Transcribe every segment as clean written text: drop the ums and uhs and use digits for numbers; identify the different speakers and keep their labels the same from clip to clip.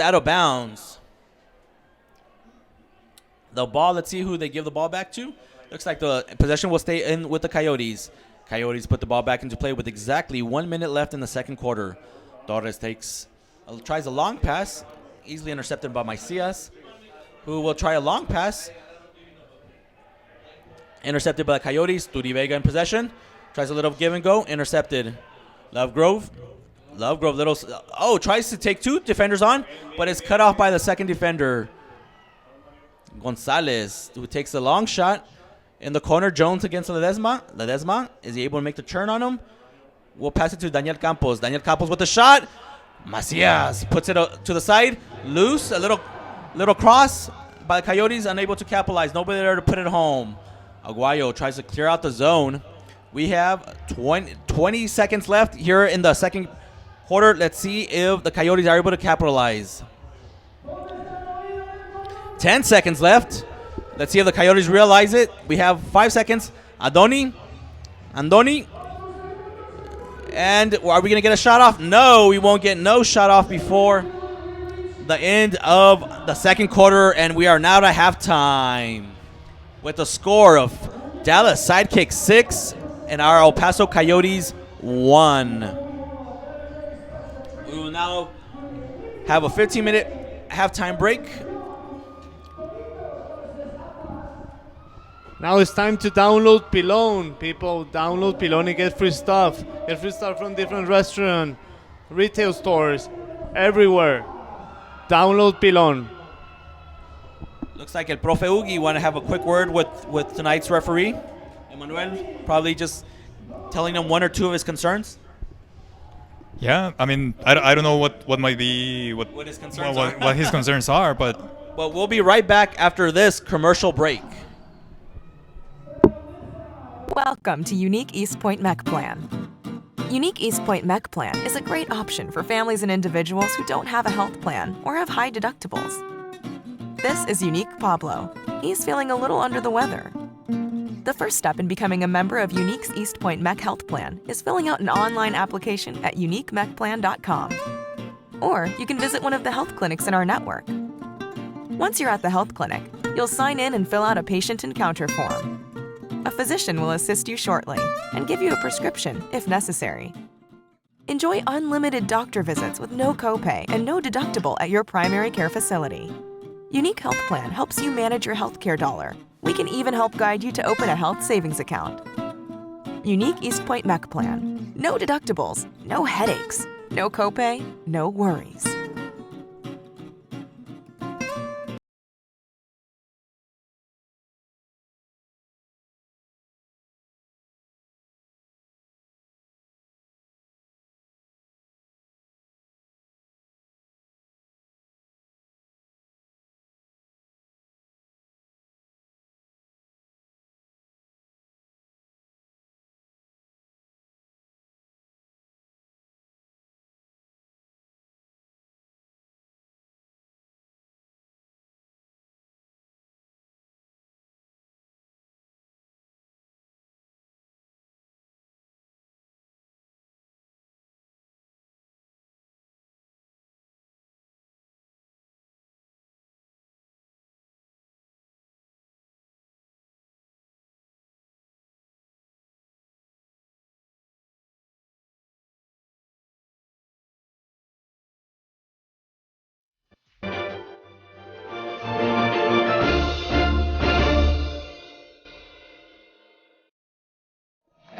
Speaker 1: Out of bounds. The ball, let's see who they give the ball back to. Looks like the possession will stay in with the Coyotes. Coyotes put the ball back into play with exactly 1 minute left in the second quarter. Torres tries a long pass, easily intercepted by Macias, who will try a long pass. Intercepted by the Coyotes. Turi Vega in possession. Tries a little give and go. Intercepted. Lovegrove, tries to take two defenders on, but it's cut off by the second defender. Gonzalez, who takes a long shot in the corner. Jones against Ledesma. Is he able to make the turn on him? We'll pass it to Daniel Campos. Daniel Campos with the shot. Macias puts it to the side. Loose. A little cross by the Coyotes. Unable to capitalize. Nobody there to put it home. Aguayo tries to clear out the zone. We have 20 seconds left here in the second quarter. Let's see if the Coyotes are able to capitalize. 10 seconds left. Let's see if the Coyotes realize it. We have 5 seconds. Andoni. And are we going to get a shot off? No, we won't get no shot off before the end of the second quarter. And we are now at halftime with a score of Dallas Sidekicks 6 and our El Paso Coyotes 1. We will now have a 15-minute halftime break.
Speaker 2: Now it's time to download Pilon. People, download Pilon and get free stuff. Get free stuff from different restaurants, retail stores, everywhere. Download Pilon.
Speaker 1: Looks like El Profe Ugi want to have a quick word with tonight's referee. Emmanuel, probably just telling them one or two of his concerns.
Speaker 3: Yeah, I mean, I don't know what might be
Speaker 1: what his concerns are.
Speaker 3: What his concerns are, but
Speaker 1: we'll be right back after this commercial break.
Speaker 4: Welcome to Unique East Point Mech Plan. Unique East Point Mech Plan is a great option for families and individuals who don't have a health plan or have high deductibles. This is Unique Pablo. He's feeling a little under the weather. The first step in becoming a member of Unique's East Point Mech Health Plan is filling out an online application at uniquemechplan.com. Or you can visit one of the health clinics in our network. Once you're at the health clinic, you'll sign in and fill out a patient encounter form. A physician will assist you shortly and give you a prescription if necessary. Enjoy unlimited doctor visits with no copay and no deductible at your primary care facility. Unique Health Plan helps you manage your healthcare dollar. We can even help guide you to open a health savings account. Unique East Point Mech Plan. No deductibles, no headaches, no copay, no worries.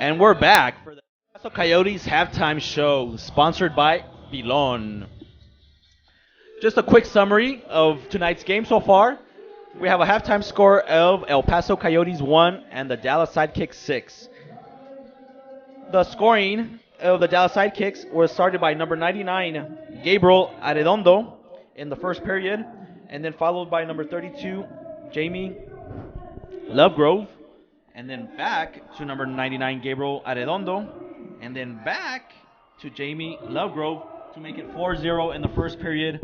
Speaker 1: And we're back for the Paso Coyotes halftime show, sponsored by Pilon. Just a quick summary of tonight's game so far. We have a halftime score of El Paso Coyotes 1 and the Dallas Sidekicks 6. The scoring of the Dallas Sidekicks was started by number 99, Gabriel Arredondo, in the first period, and then followed by number 32, Jamie Lovegrove, and then back to number 99, Gabriel Arredondo, and then back to Jamie Lovegrove to make it 4-0 in the first period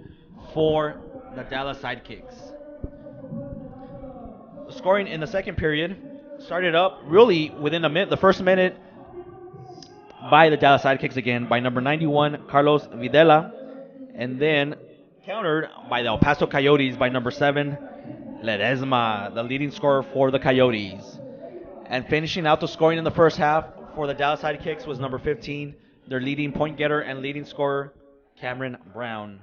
Speaker 1: for the Dallas Sidekicks. The scoring in the second period started up really within the first minute by the Dallas Sidekicks again by number 91, Carlos Videla, and then countered by the El Paso Coyotes by number 7, Ledesma, the leading scorer for the Coyotes. And finishing out the scoring in the first half for the Dallas Sidekicks was number 15, their leading point getter and leading scorer, Cameron Brown.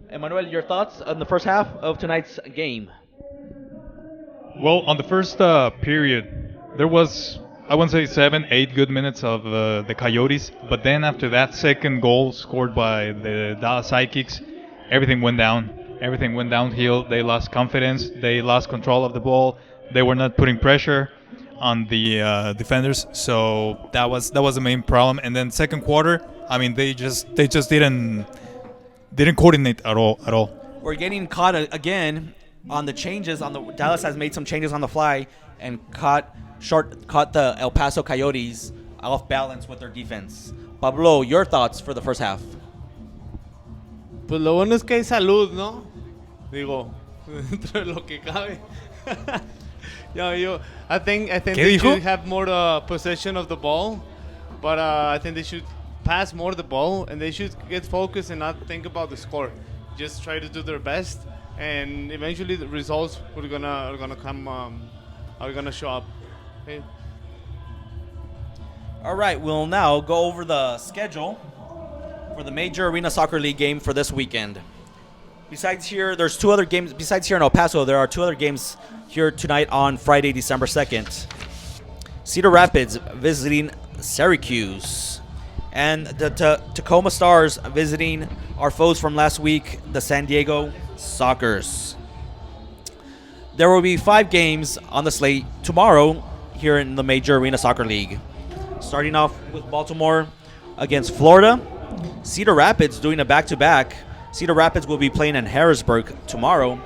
Speaker 1: Emmanuel, your thoughts on the first half of tonight's game?
Speaker 3: Well, on the first period, there was, I wouldn't say 7, 8 good minutes of the Coyotes, but then after that second goal scored by the Dallas Sidekicks, everything went down. Everything went downhill. They lost confidence. They lost control of the ball. They were not putting pressure on the defenders, so that was the main problem. And then second quarter, I mean, they just didn't coordinate at all.
Speaker 1: We're getting caught again on the changes. Dallas has made some changes on the fly and caught the El Paso Coyotes off balance with their defense. Pablo, your thoughts for the first half?
Speaker 2: Pues lo bueno es que hay salud, ¿no? Digo, dentro de lo que cabe. I think they should have more possession of the ball, but I think they should pass more the ball and they should get focused and not think about the score. Just try to do their best, and eventually the results are gonna come. Are gonna show up. Okay.
Speaker 1: All right, we'll now go over the schedule for the Major Arena Soccer League game for this weekend. Besides here, there's 2 other games. Besides here in El Paso, there are 2 other games here tonight on Friday, December 2nd. Cedar Rapids visiting Syracuse. And the Tacoma Stars visiting our foes from last week, the San Diego Sockers. There will be 5 games on the slate tomorrow here in the Major Arena Soccer League. Starting off with Baltimore against Florida. Cedar Rapids doing a back-to-back. Cedar Rapids will be playing in Harrisburg tomorrow.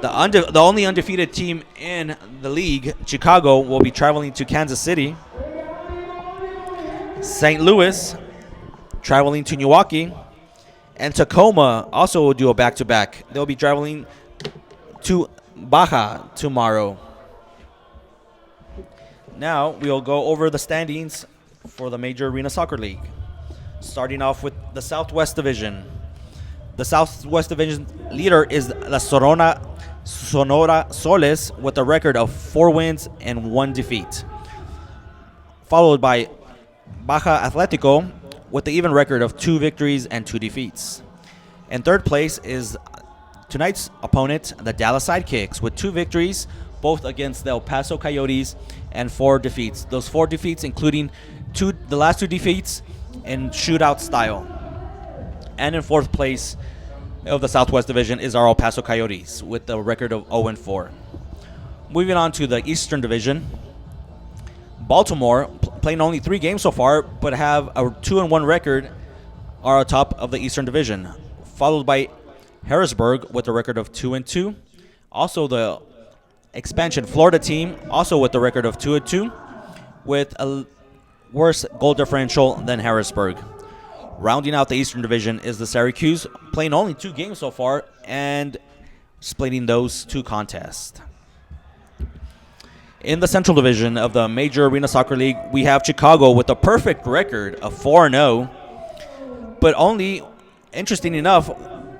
Speaker 1: The only undefeated team in the league, Chicago, will be traveling to Kansas City. St. Louis traveling to Milwaukee. And Tacoma also will do a back-to-back. They'll be traveling to Baja tomorrow. Now we'll go over the standings for the Major Arena Soccer League. Starting off with the Southwest Division. The Southwest Division leader is the Sonora Soles with a record of 4 wins and 1 defeat. Followed by Baja Atletico with the even record of 2 victories and 2 defeats. In third place is tonight's opponent, the Dallas Sidekicks, with 2 victories, both against the El Paso Coyotes, and 4 defeats. Those 4 defeats including the last 2 defeats in shootout style. And in fourth place of the Southwest Division is our El Paso Coyotes with a record of 0-4. Moving on to the Eastern Division. Baltimore, playing only 3 games so far, but have a 2-1 record, are atop of the Eastern Division. Followed by Harrisburg with a record of 2-2. Also the expansion Florida team, also with a record of 2-2, with a worse goal differential than Harrisburg. Rounding out the Eastern Division is the Syracuse, playing only 2 games so far and splitting those 2 contests. In the Central Division of the Major Arena Soccer League, we have Chicago with a perfect record of 4-0, but only, interesting enough,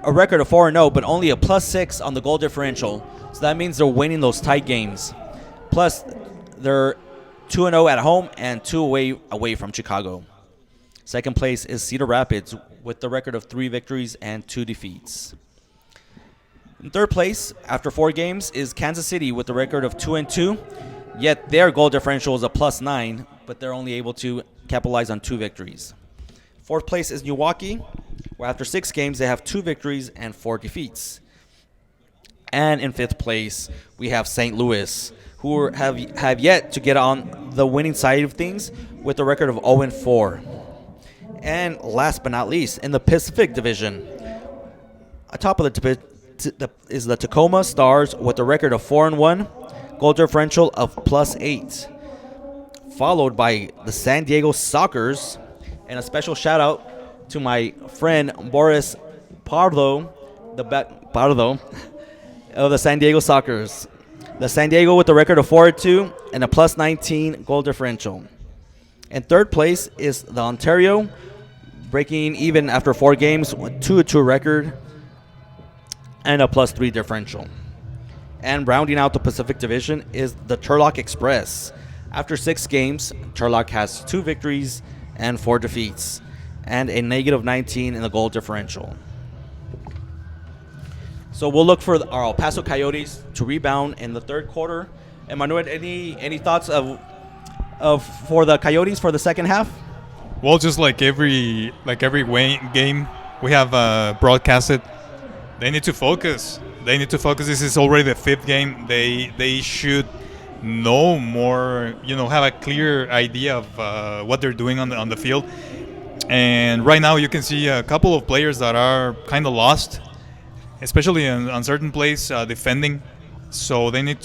Speaker 1: a record of 4-0, but only a +6 on the goal differential. So that means they're winning those tight games. Plus, they're 2-0 at home and 2 away from Chicago. Second place is Cedar Rapids with the record of 3 victories and 2 defeats. In third place, after 4 games, is Kansas City with the record of 2-2. Yet their goal differential is a +9, but they're only able to capitalize on 2 victories. Fourth place is Milwaukee, where after 6 games they have 2 victories and 4 defeats. And in fifth place, we have St. Louis, who have yet to get on the winning side of things with a record of 0-4. And last but not least, in the Pacific Division, atop of is the Tacoma Stars with a record of 4-1, goal differential of +8. Followed by the San Diego Sockers, and a special shout out to my friend Boris Pardo, Pardo of the San Diego Sockers. The San Diego with a record of 4-2 and a +19 goal differential. In third place is the Ontario
Speaker 5: breaking even after 4 games, 2-2 record, and a +3 differential. And rounding out the Pacific Division is the Turlock Express. After 6 games, Turlock has 2 victories and 4 defeats, and a -19 in the goal differential. So we'll look for our El Paso Coyotes to rebound in the third quarter. And Manuel, any thoughts for the Coyotes for the second half?
Speaker 3: Well, just like every game we have broadcasted, they need to focus. This is already the 5th game. They should know more. Have a clear idea of what they're doing on the field. And right now, you can see a couple of players that are kind of lost, especially on certain plays defending. So they need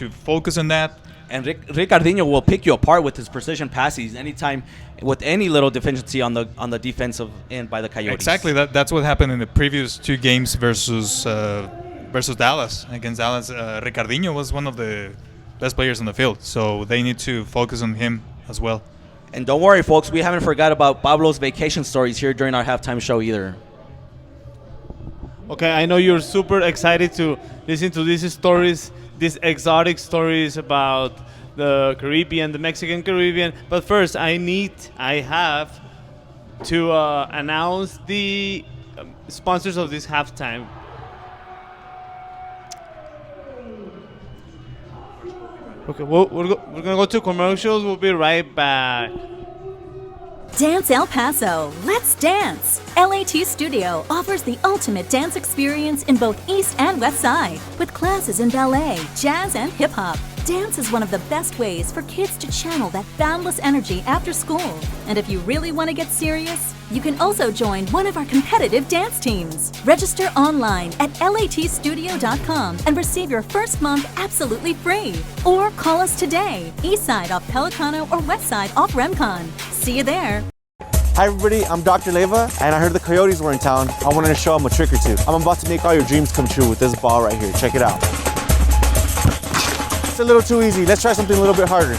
Speaker 3: to focus on that.
Speaker 5: And Ricardinho will pick you apart with his precision passes anytime with any little deficiency on the defensive end by the Coyotes.
Speaker 3: Exactly. That's what happened in the previous 2 games versus Dallas. Against Dallas, Ricardinho was one of the best players on the field. So they need to focus on him as well.
Speaker 5: And don't worry, folks, we haven't forgot about Pablo's vacation stories here during our halftime show either.
Speaker 2: Okay, I know you're super excited to listen to these stories, these exotic stories about the Caribbean, the Mexican Caribbean. But first, I have to announce the sponsors of this halftime. Okay, we're going to go to commercials. We'll be right back.
Speaker 6: Dance El Paso. Let's dance. LAT Studio offers the ultimate dance experience in both East and West Side with classes in ballet, jazz, and hip hop. Dance is one of the best ways for kids to channel that boundless energy after school. And if you really want to get serious, you can also join one of our competitive dance teams. Register online at latstudio.com and receive your first month absolutely free. Or call us today, East Side off Pelicano or West Side off Remcon. See you there.
Speaker 7: Hi everybody, I'm Dr. Leva, and I heard the Coyotes were in town. I wanted to show them a trick or two. I'm about to make all your dreams come true with this ball right here. Check it out. It's a little too easy. Let's try something a little bit harder.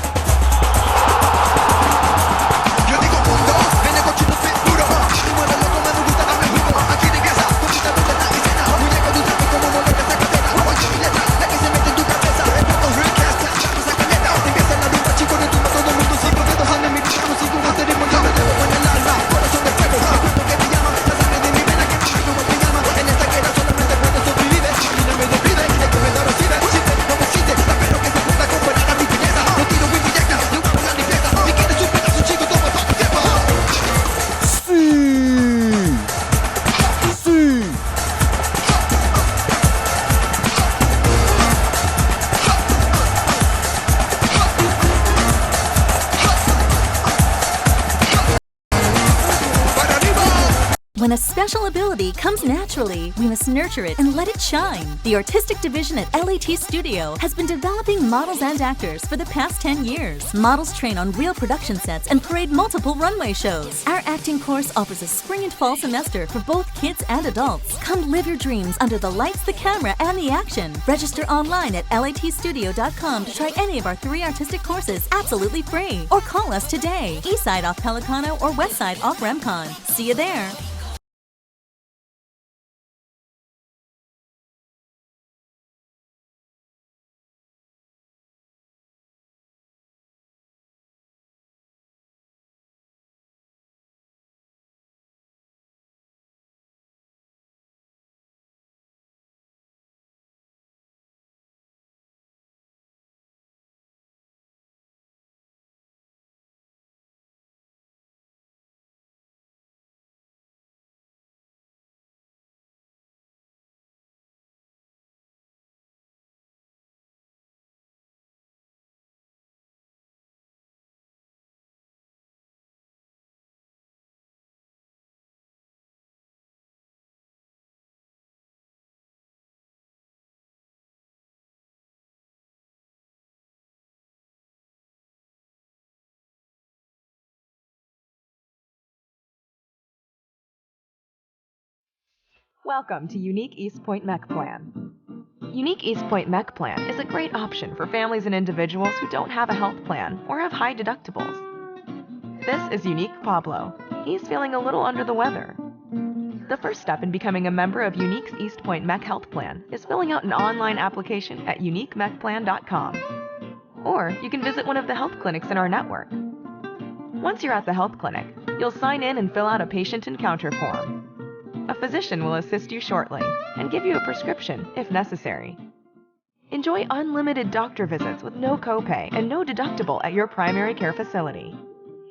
Speaker 6: When a special ability comes naturally, we must nurture it and let it shine. The artistic division at LAT Studio has been developing models and actors for the past 10 years. Models train on real production sets and parade multiple runway shows. Our acting course offers a spring and fall semester for both kids and adults. Come live your dreams under the lights, the camera, and the action. Register online at latstudio.com to try any of our 3 artistic courses absolutely free. Or call us today, Eastside off Pelicano or Westside off Remcon. See you there.
Speaker 4: Welcome to Unique East Point Mech Plan. Unique East Point Mech Plan is a great option for families and individuals who don't have a health plan or have high deductibles. This is Unique Pablo. he's feeling a little under the weather. The first step in becoming a member of Unique's East Point Mech Health Plan is filling out an online application at uniquemechplan.com. Or you can visit one of the health clinics in our network. Once you're at the health clinic, you'll sign in and fill out a patient encounter form. A physician will assist you shortly and give you a prescription if necessary. Enjoy unlimited doctor visits with no copay and no deductible at your primary care facility.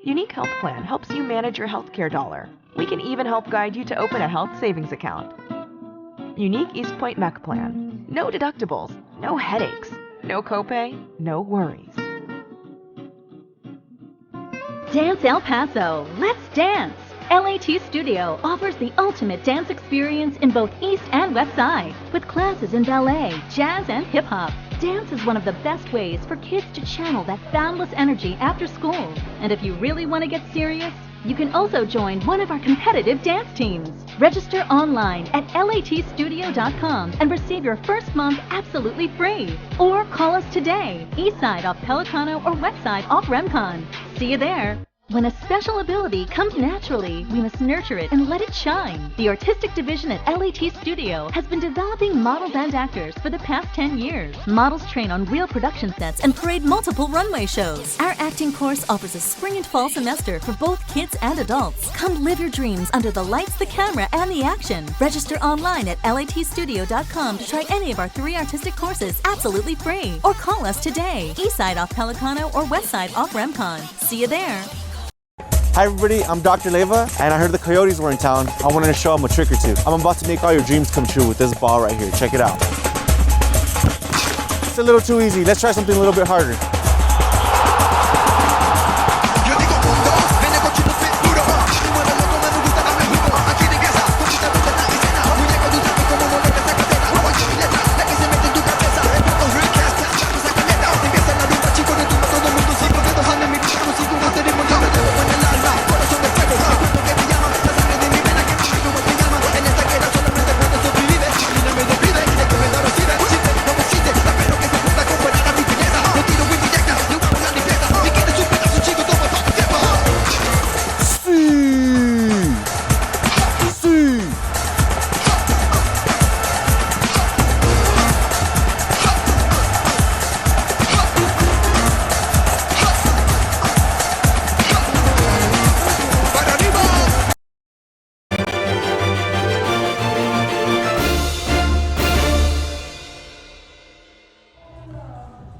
Speaker 4: Unique Health Plan helps you manage your healthcare dollar. We can even help guide you to open a health savings account. Unique East Point Mech Plan. No deductibles, no headaches, no copay, no worries.
Speaker 6: Dance El Paso, let's dance! LAT Studio offers the ultimate dance experience in both East and West Side, with classes in ballet, jazz, and hip hop. Dance is one of the best ways for kids to channel that boundless energy after school. And if you really want to get serious, you can also join one of our competitive dance teams. Register online at latstudio.com and receive your first month absolutely free. Or call us today, east side off Pelicano or west side off Remcon. See you there. When a special ability comes naturally, we must nurture it and let it shine. The artistic division at LAT Studio has been developing models and actors for the past 10 years. Models train on real production sets and parade multiple runway shows. Our acting course offers a spring and fall semester for both kids and adults. Come live your dreams under the lights, the camera, and the action. Register online at latstudio.com to try any of our 3 artistic courses absolutely free. Or call us today, east side off Pelicano or west side off Remcon. See you there.
Speaker 7: Hi everybody, I'm Dr. Leva, and I heard the Coyotes were in town. I wanted to show them a trick or two. I'm about to make all your dreams come true with this ball right here. Check it out. It's a little too easy. Let's try something a little bit harder.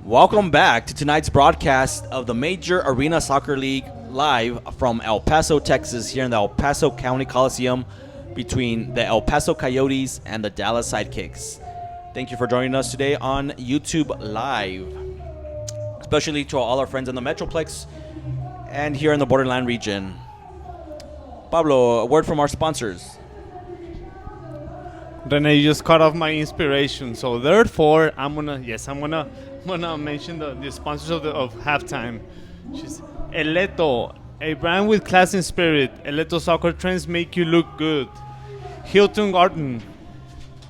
Speaker 5: Welcome back to tonight's broadcast of the Major Arena Soccer League live from El Paso, Texas, here in the El Paso County Coliseum between the El Paso Coyotes and the Dallas Sidekicks. Thank you for joining us today on YouTube Live, especially to all our friends in the Metroplex and here in the Borderland region. Pablo, a word from our sponsors.
Speaker 2: Rene, you just cut off my inspiration, so therefore I'm gonna mention the sponsors of halftime. She's Eleto, a brand with class and spirit. Eleto soccer trends make you look good. Hilton Garden,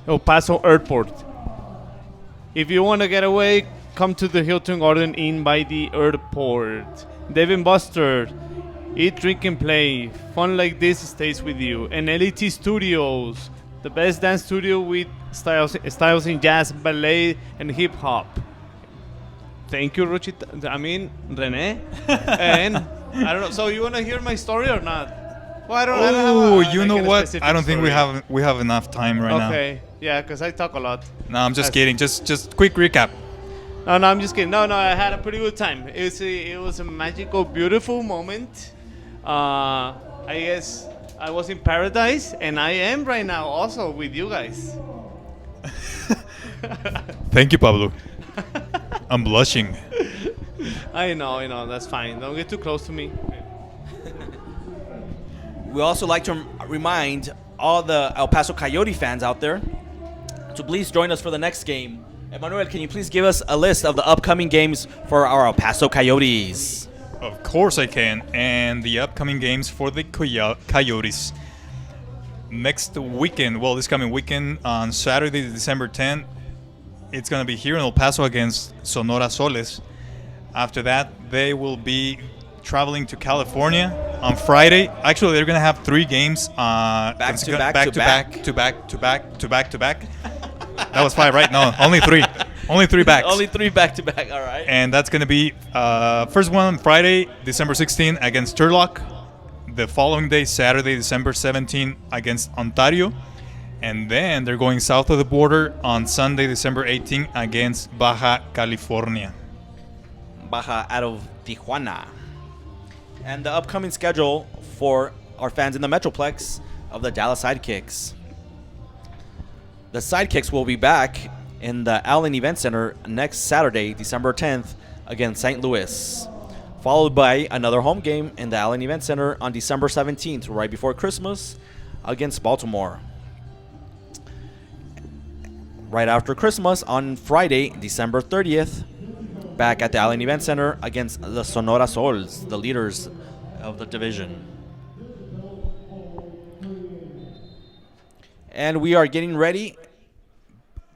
Speaker 2: El Paso Airport. If you want to get away, come to the Hilton Garden Inn by the airport. Dave & Buster, eat, drink, and play. Fun like this stays with you. And LAT Studios, the best dance studio with styles in jazz, ballet, and hip hop. Thank you, Rene. And I don't know. So you want to hear my story or not? Well, I don't have
Speaker 3: you know what? I don't think we have enough time right now.
Speaker 2: Okay. Yeah, because I talk a lot.
Speaker 3: No, I'm just kidding. Just quick recap.
Speaker 2: No, I'm just kidding. No, I had a pretty good time. It was a magical, beautiful moment. I guess I was in paradise, and I am right now also with you guys.
Speaker 3: Thank you, Pablo. I'm blushing.
Speaker 2: I know. That's fine. Don't get too close to me.
Speaker 5: We also like to remind all the El Paso Coyote fans out there to please join us for the next game. Emmanuel, can you please give us a list of the upcoming games for our El Paso Coyotes?
Speaker 3: Of course I can. And the upcoming games for the Coyotes. Next weekend, this coming weekend on Saturday, December 10th, it's going to be here in El Paso against Sonora Soles. After that, they will be traveling to California on Friday. Actually, they're gonna have 3 games.
Speaker 5: Back to back to back.
Speaker 3: to back to back to back to back. That was 5, right? No, only 3. Only 3 backs.
Speaker 5: Only 3 back to back. All right.
Speaker 3: And that's gonna be first one on Friday, December 16 against Turlock. The following day, Saturday, December 17 against Ontario. And then they're going south of the border on Sunday, December 18 against Baja California.
Speaker 5: Baja out of Tijuana. And the upcoming schedule for our fans in the Metroplex of the Dallas Sidekicks. The Sidekicks will be back in the Allen Event Center next Saturday, December 10th against St. Louis. Followed by another home game in the Allen Event Center on December 17th, right before Christmas, against Baltimore. Right after Christmas, on Friday, December 30th, back at the Allen Event Center against the Sonora Souls, the leaders of the division. And we are getting ready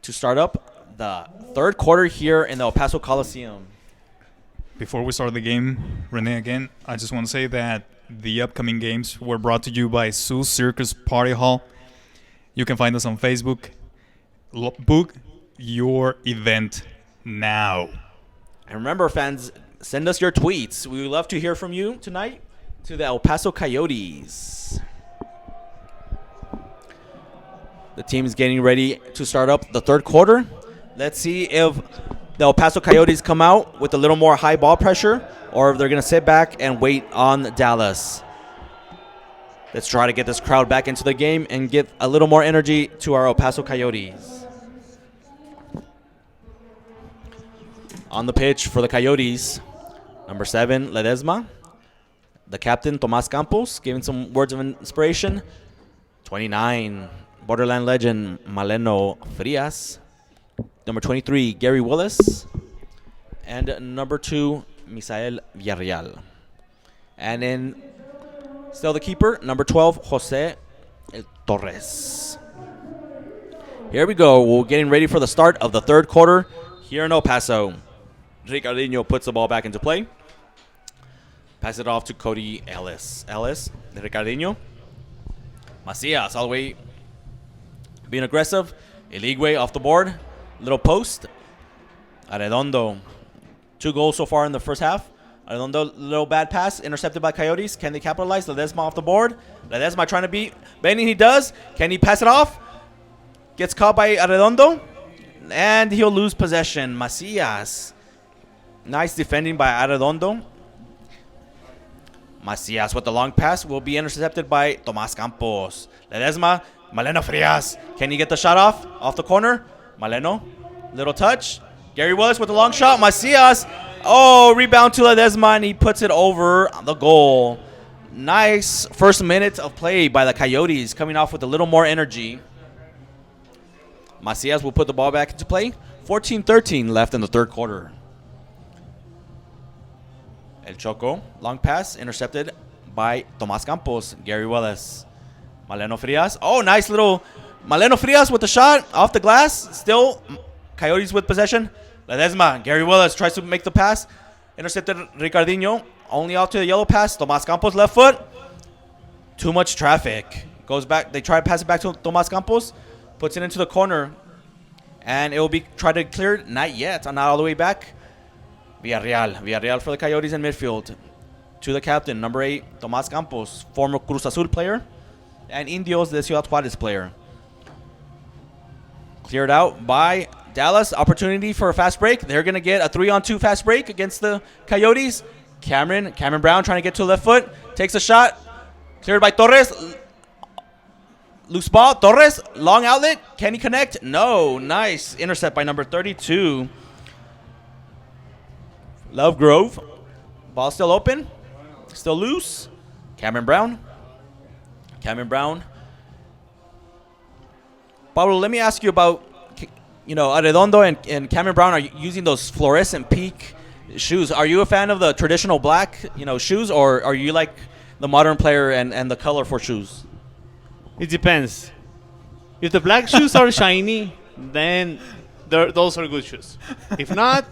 Speaker 5: to start up the third quarter here in the El Paso Coliseum.
Speaker 3: Before we start the game, Renee, again, I just want to say that the upcoming games were brought to you by Sioux Circus Party Hall. You can find us on Facebook. Book your event now.
Speaker 5: And remember, fans, send us your tweets. We would love to hear from you tonight to the El Paso Coyotes. The team is getting ready to start up the third quarter. Let's see if the El Paso Coyotes come out with a little more high ball pressure or if they're going to sit back and wait on Dallas. Let's try to get this crowd back into the game and get a little more energy to our El Paso Coyotes. On the pitch for the Coyotes, number 7, Ledesma. The captain, Tomas Campos, giving some words of inspiration. 29, Borderland legend, Maleno Frias. Number 23, Gary Willis. And number 2, Misael Villarreal. And then, still the keeper, number 12, Jose El Torres. Here we go. We're getting ready for the start of the third quarter here in El Paso. Ricardinho puts the ball back into play. Pass it off to Cody Ellis. Ricardinho. Macias all the way being aggressive. Eligwe off the board. Little post. Arredondo. 2 goals so far in the first half. Arredondo, little bad pass. Intercepted by Coyotes. Can they capitalize? Ledesma off the board. Ledesma trying to beat Benny. He does. Can he pass it off? Gets caught by Arredondo. And he'll lose possession. Macias. Nice defending by Arredondo. Macias with the long pass will be intercepted by Tomas Campos. Ledesma, Maleno Frias. Can he get the shot off the corner? Maleno, little touch. Gary Willis with the long shot. Macias, rebound to Ledesma, and he puts it over the goal. Nice first minute of play by the Coyotes, coming off with a little more energy. Macias will put the ball back into play. 14-13 left in the third quarter. El Choco, long pass, intercepted by Tomas Campos. Gary Willis. Maleno Frias. Nice little Maleno Frias with the shot off the glass. Still Coyotes with possession. Ledesma. Gary Willis tries to make the pass. Intercepted Ricardinho. Only out to the yellow pass. Tomas Campos left foot. Too much traffic. Goes back. They try to pass it back to Tomas Campos. Puts it into the corner. And it will be tried to clear it. Not yet. Not all the way back. Villarreal for the Coyotes in midfield. To the captain, number 8, Tomas Campos, former Cruz Azul player, and Indios, the Ciudad Juarez player. Cleared out by Dallas. Opportunity for a fast break. They're going to get a 3-on-2 fast break against the Coyotes. Cameron Brown trying to get to the left foot. Takes a shot. Cleared by Torres. Loose ball. Torres, long outlet. Can he connect? No. Nice intercept by number 32. Lovegrove. Ball still open. Still loose. Cameron Brown. Pablo, let me ask you about, Arredondo and Cameron Brown are using those fluorescent peak shoes. Are you a fan of the traditional black, shoes, or are you like the modern player and the colorful shoes?
Speaker 2: It depends. If the black shoes are shiny, then those are good shoes. If not,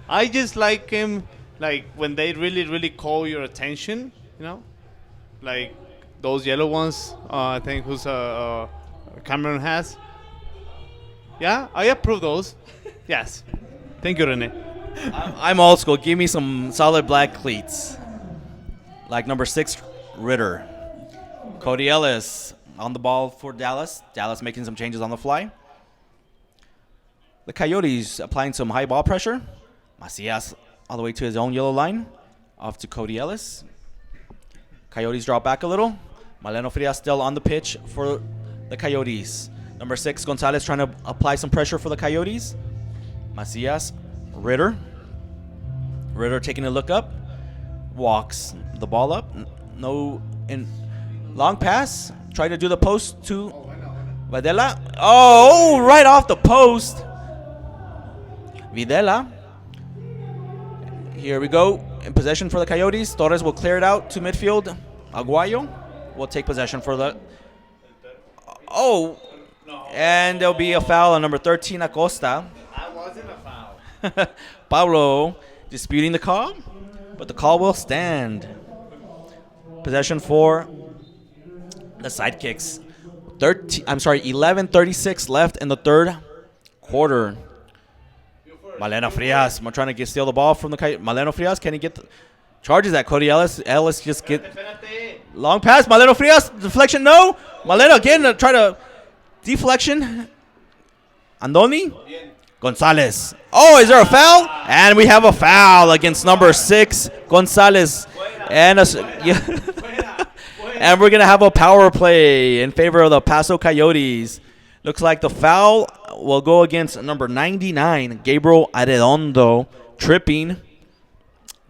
Speaker 2: I just like them like when they really, really call your attention you know, like those yellow ones. I think who's Cameron has. Yeah, I approve those. Yes. Thank you, Rene.
Speaker 5: I'm old school. Give me some solid black cleats. Like number 6, Ritter. Cody Ellis on the ball for Dallas. Dallas making some changes on the fly. The Coyotes applying some high ball pressure. Macias all the way to his own yellow line. Off to Cody Ellis. Coyotes drop back a little. Maleno Frias still on the pitch for the Coyotes. Number 6, Gonzalez trying to apply some pressure for the Coyotes. Macias, Ritter. Ritter taking a look up. Walks the ball up. No, in long pass. Try to do the post to Videla. Oh, right off the post. Videla. Here we go. In possession for the Coyotes. Torres will clear it out to midfield. Aguayo will take possession for the... Oh, and there'll be a foul on number 13, Acosta.
Speaker 2: That wasn't a foul.
Speaker 5: Pablo disputing the call, but the call will stand. Possession for the Sidekicks. 11:36 left in the third quarter. Maleno Frias trying to steal the ball from the Maleno Frias. Can he get the charges at Cody Ellis? Ellis just get long pass. Maleno Frias deflection. No. Maleno again try to deflection. Andoni Gonzalez. Oh, is there a foul? And we have a foul against number 6 Gonzalez. And and we're gonna have a power play in favor of the Paso Coyotes. Looks like the foul will go against number 99, Gabriel Arredondo, tripping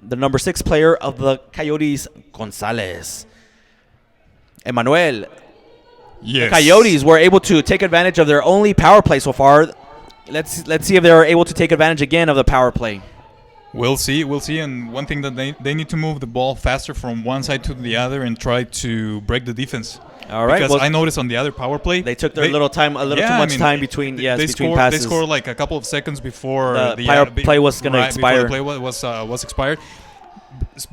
Speaker 5: the number 6 player of the Coyotes, Gonzalez. Emmanuel,
Speaker 3: Yes.
Speaker 5: the Coyotes were able to take advantage of their only power play so far. Let's see if they're able to take advantage again of the power play.
Speaker 3: We'll see. And one thing that they need to move the ball faster from one side to the other and try to break the defense.
Speaker 5: All right.
Speaker 3: Because
Speaker 5: well,
Speaker 3: I noticed on the other power play,
Speaker 5: they took their little time, a little too much time between between passes.
Speaker 3: They scored like a couple of seconds before
Speaker 5: the power play was going to expire.
Speaker 3: Before the play was expired.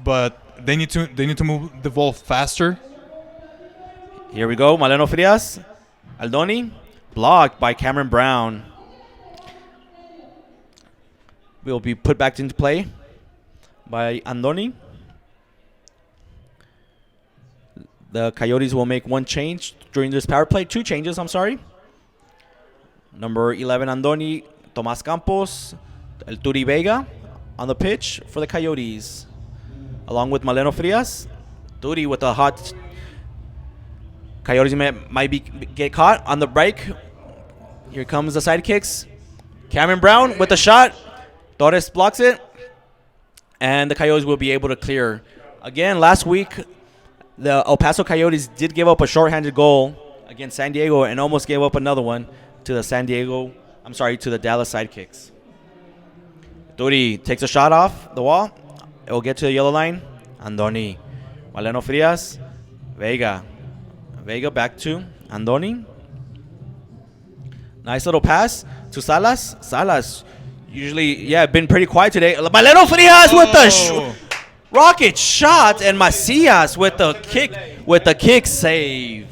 Speaker 3: But they need to move the ball faster.
Speaker 5: Here we go. Maleno Frias. Aldoni. Blocked by Cameron Brown. Will be put back into play by Andoni. The Coyotes will make one change during this power play. 2 changes, I'm sorry. Number 11, Andoni. Tomas Campos. El Turi Vega on the pitch for the Coyotes. Along with Maleno Frias. Turi with a hot... Coyotes might get caught on the break. Here comes the Sidekicks. Cameron Brown with the shot. Torres blocks it. And the Coyotes will be able to clear. Again, last week, the El Paso Coyotes did give up a shorthanded goal against San Diego and almost gave up another one to the to the Dallas Sidekicks. Turi takes a shot off the wall. It will get to the yellow line. Andoni. Maleno Frias. Vega back to Andoni. Nice little pass to Salas. Salas usually, been pretty quiet today. Maleno Frias with the rocket shot, and Macias with the kick save.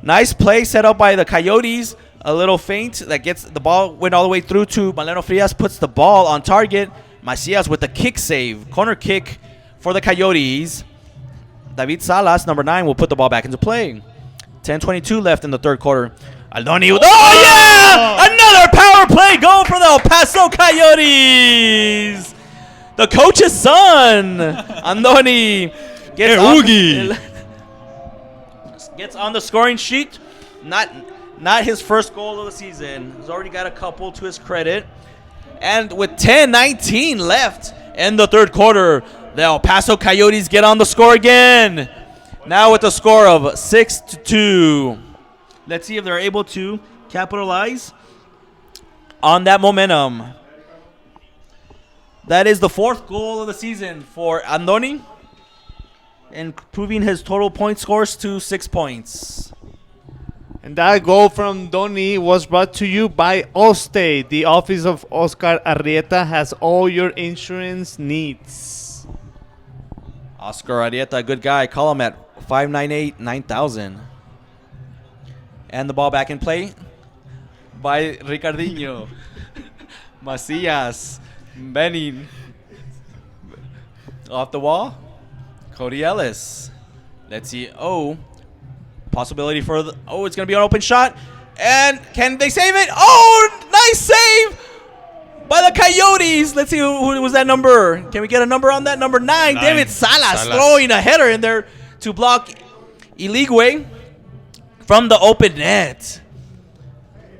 Speaker 5: Nice play set up by the Coyotes. A little feint that gets the ball, went all the way through to Maleno Frias, puts the ball on target. Macias with the kick save. Corner kick for the Coyotes. David Salas, number 9, will put the ball back into play. 10:22 left in the third quarter. Aldoni with... Oh, yeah! Another power play goal for the El Paso Coyotes! The coach's son, Andoni, gets on the scoring sheet. Not his first goal of the season. He's already got a couple to his credit. And with 10:19 left in the third quarter, the El Paso Coyotes get on the score again. Now with a score of 6-2. Let's see if they're able to capitalize on that momentum. That is the 4th goal of the season for Andoni, improving his total point scores to 6 points.
Speaker 2: And that goal from Doni was brought to you by Allstate. The office of Oscar Arrieta has all your insurance needs.
Speaker 5: Oscar Arieta, good guy. Call him at 598 9000. And the ball back in play by Ricardinho. Macias. Benin. Off the wall. Cody Ellis. Let's see. Oh. Possibility for the... Oh, it's going to be an open shot. And can they save it? Oh, nice save by the Coyotes. Let's see who was that number. Can we get a number on that? Number 9, David Salas throwing a header in there to block Iligwe from the open net.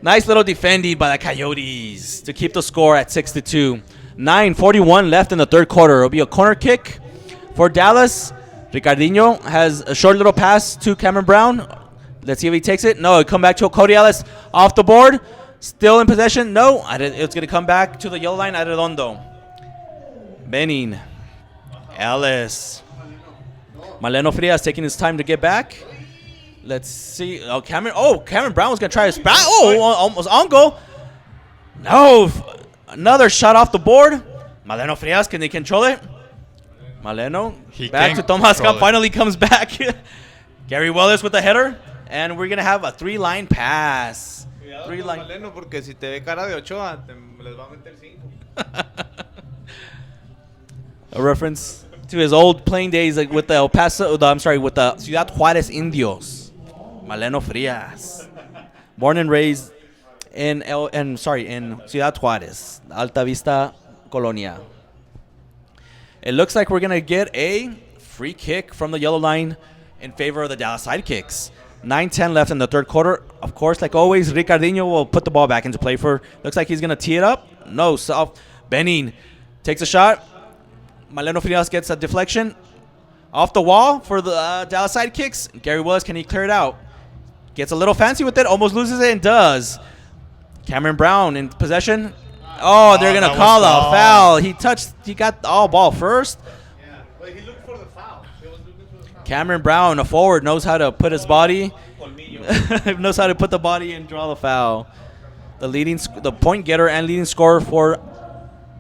Speaker 5: Nice little defending by the Coyotes to keep the score at 6-2. 9:41 left in the third quarter. It'll be a corner kick for Dallas. Ricardinho has a short little pass to Cameron Brown. Let's see if he takes it. No, it'll come back to Cody Ellis off the board. Still in possession. No, it's going to come back to the yellow line. Arredondo. Benin. Ellis. Maleno Frias taking his time to get back. Let's see. Cameron Brown was going to try his back. Oh, almost on goal. No. Another shot off the board. Maleno Frias, can they control it? Maleno. Back to Tomas. Finally comes back. Gary Wells with the header. And we're going to have a 3-line pass.
Speaker 2: Maleno, porque si te ve cara de Ochoa, les va a meter 5.
Speaker 5: A reference to his old playing days with the with the Ciudad Juárez Indios. Maleno Frias. Born and raised in Ciudad Juárez, Alta Vista Colonia. It looks like we're going to get a free kick from the yellow line in favor of the Dallas Sidekicks. 9:10 left in the third quarter. Of course, like always, Ricardinho will put the ball back into play for. Looks like he's going to tee it up. No, Benin takes a shot. Maleno Frias gets a deflection off the wall for the Dallas Sidekicks. Gary Willis, can he clear it out? Gets a little fancy with it, almost loses it and does. Cameron Brown in possession. Oh, they're going to call a foul. He got the ball first.
Speaker 2: Yeah, but he looked for the foul.
Speaker 5: Cameron Brown, a forward, knows how to put his body. knows how to put the body and draw the foul. The point getter and leading scorer for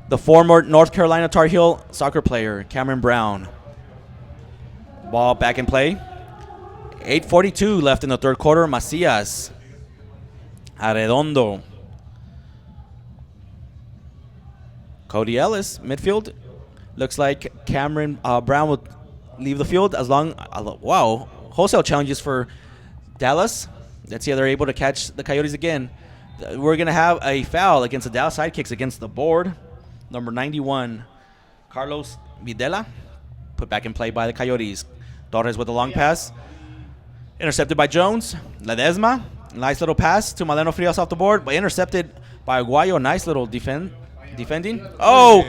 Speaker 5: the former North Carolina Tar Heel soccer player, Cameron Brown. Ball back in play. 8:42 left in the third quarter. Macias. Arredondo. Cody Ellis, midfield. Looks like Cameron Brown will leave the field as long. Wow. Wholesale challenges for Dallas. Let's see how they're able to catch the Coyotes again. We're going to have a foul against the Dallas Sidekicks against the board. Number 91, Carlos Videla. Put back in play by the Coyotes. Torres with a long pass. Intercepted by Jones. Ledesma. Nice little pass to Maleno Frias off the board, but intercepted by Aguayo. Nice little defending. Oh,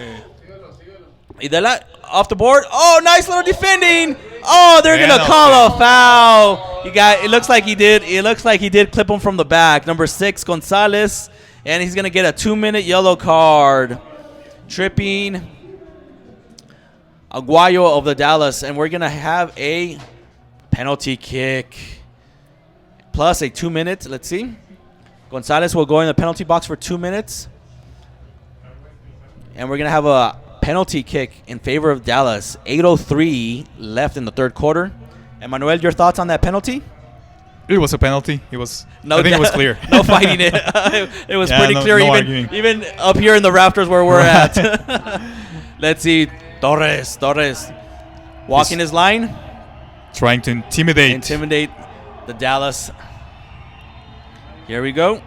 Speaker 5: Videla off the board. Oh, nice little defending. Oh, they're gonna call a foul. It looks like he did. It looks like he did clip him from the back. Number 6, Gonzalez, and he's gonna get a 2-minute yellow card. Tripping Aguayo of the Dallas, and we're gonna have a penalty kick plus a 2 minutes. Let's see. Gonzalez will go in the penalty box for 2 minutes, and we're gonna have a penalty kick in favor of Dallas. 8:03 left in the third quarter. Emmanuel, your thoughts on that penalty?
Speaker 3: It was a penalty. I think it was clear.
Speaker 5: No fighting it. It was pretty clear, even up here in the rafters where we're at. Let's see. Torres walking his line.
Speaker 3: Trying to intimidate
Speaker 5: the Dallas. Here we go.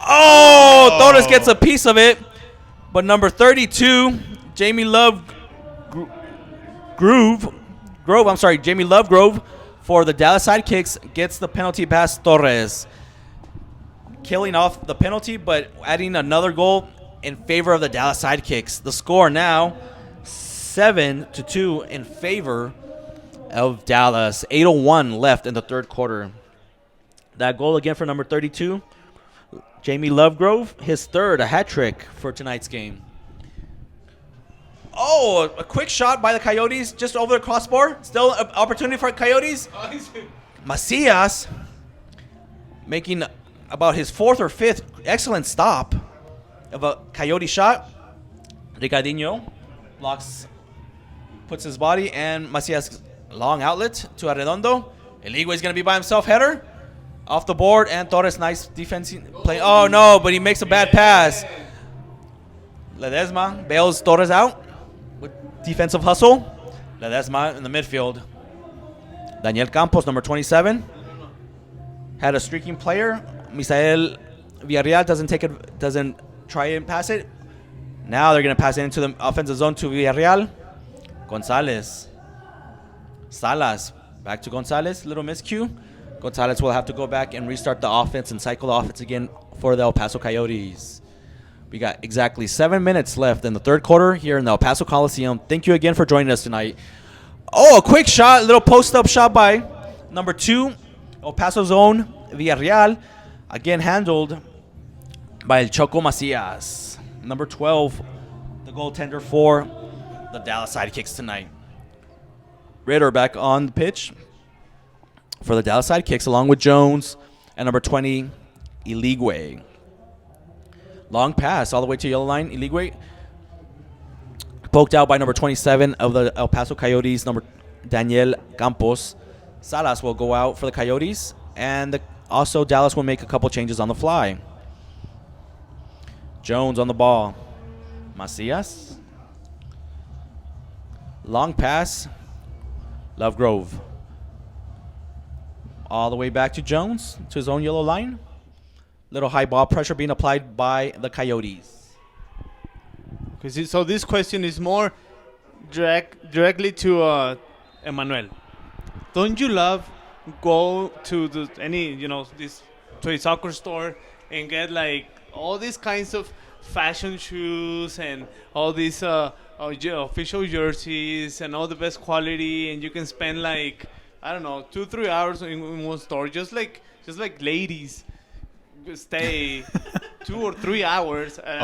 Speaker 5: Oh, Torres gets a piece of it. But number 32, Jamie Lovegrove for the Dallas Sidekicks gets the penalty past Torres. Killing off the penalty, but adding another goal in favor of the Dallas Sidekicks. The score now 7-2 in favor of Dallas. 8:01 left in the third quarter. That goal again for number 32. Jamie Lovegrove, his third, a hat trick for tonight's game. Oh, a quick shot by the Coyotes just over the crossbar. Still an opportunity for Coyotes. Macias making about his 4th or 5th excellent stop of a Coyote shot. Ricardinho blocks puts his body, and Macias long outlet to Arredondo. Eligwe is going to be by himself. Header off the board, and Torres nice defense play. Oh no, but he makes a bad pass. Ledesma bails Torres out with defensive hustle. Ledesma in the midfield. Daniel Campos, number 27, had a streaking player. Misael Villarreal doesn't try and pass it. Now they're going to pass it into the offensive zone to Villarreal. Gonzalez. Salas. Back to Gonzalez. Little miscue. Gonzalez will have to go back and restart the offense and cycle the offense again for the El Paso Coyotes. We got exactly 7 minutes left in the third quarter here in the El Paso Coliseum. Thank you again for joining us tonight. Oh, a quick shot. A little post-up shot by number 2, El Paso zone, Villarreal. Again handled by El Choco Macias. Number 12, the goaltender for the Dallas Sidekicks tonight. Ritter back on the pitch for the Dallas Sidekicks along with Jones and number 20, Eligwe. Long pass all the way to yellow line. Eligwe poked out by number 27 of the El Paso Coyotes, number Daniel Campos. Salas will go out for the Coyotes, and also Dallas will make a couple changes on the fly. Jones on the ball. Macias. Long pass. Lovegrove. All the way back to Jones, to his own yellow line. Little high ball pressure being applied by the Coyotes.
Speaker 2: So this question is more directly to Emmanuel. Don't you love go to this to a soccer store and get like all these kinds of fashion shoes and all these official jerseys and all the best quality, and you can spend like, I don't know, 2-3 hours in one store, just like ladies stay 2 or 3 hours at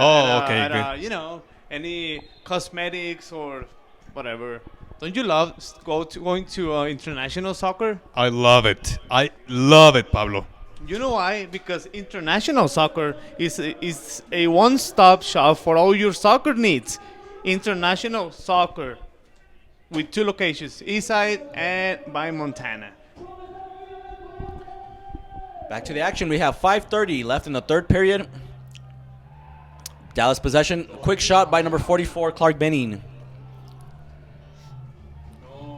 Speaker 2: any cosmetics or whatever. Don't you love going to international soccer?
Speaker 3: I love it. I love it, Pablo.
Speaker 2: You know why? Because international soccer is a one-stop shop for all your soccer needs. International soccer with 2 locations, Eastside and by Montana.
Speaker 5: Back to the action. We have 5:30 left in the third period. Dallas possession. Quick shot by number 44, Clark Benning.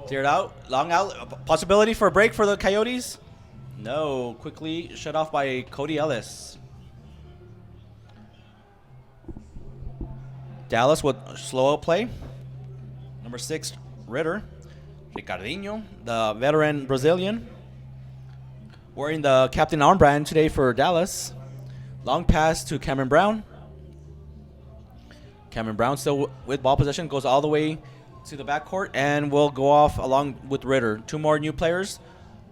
Speaker 5: Cleared out. Long out. Possibility for a break for the Coyotes? No. Quickly shut off by Cody Ellis. Dallas with slow out play. Number 6, Ritter. Ricardinho, the veteran Brazilian. Wearing the captain armband today for Dallas. Long pass to Cameron Brown. Cameron Brown still with ball possession. Goes all the way to the backcourt and will go off along with Ritter. 2 more new players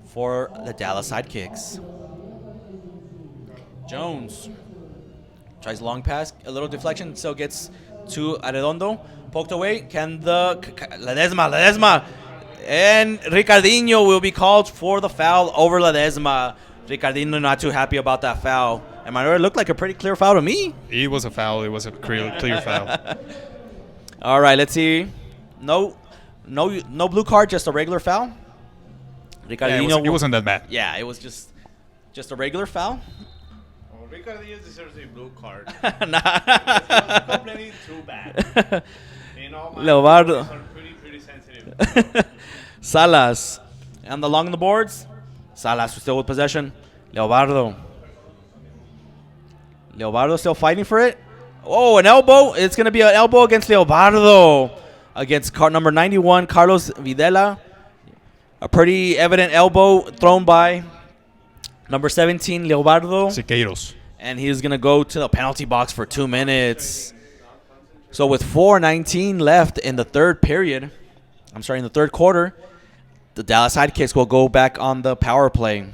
Speaker 5: for the Dallas Sidekicks. Jones tries long pass. A little deflection. Still gets to Arredondo. Poked away. Can the Ledesma. And Ricardinho will be called for the foul over Ledesma. Ricardinho not too happy about that foul. It looked like a pretty clear foul to me.
Speaker 3: It was a foul. It was a clear foul.
Speaker 5: All right, let's see. No blue card, just a regular foul. Ricardinho.
Speaker 3: Yeah, it wasn't that bad.
Speaker 5: Yeah, it was just a regular foul.
Speaker 2: Well, Ricardinho deserves a blue card.
Speaker 5: Nah.
Speaker 2: It's not complaining too bad.
Speaker 5: Leobardo.
Speaker 2: Are pretty sensitive.
Speaker 5: Salas. And along the boards. Salas still with possession. Leobardo still fighting for it. Oh, an elbow. It's going to be an elbow against Leobardo. Against number 91, Carlos Videla. A pretty evident elbow thrown by number 17, Leobardo.
Speaker 3: Siqueiros.
Speaker 5: And he's going to go to the penalty box for 2 minutes. So with 4:19 left in the third quarter, the Dallas Sidekicks will go back on the power play.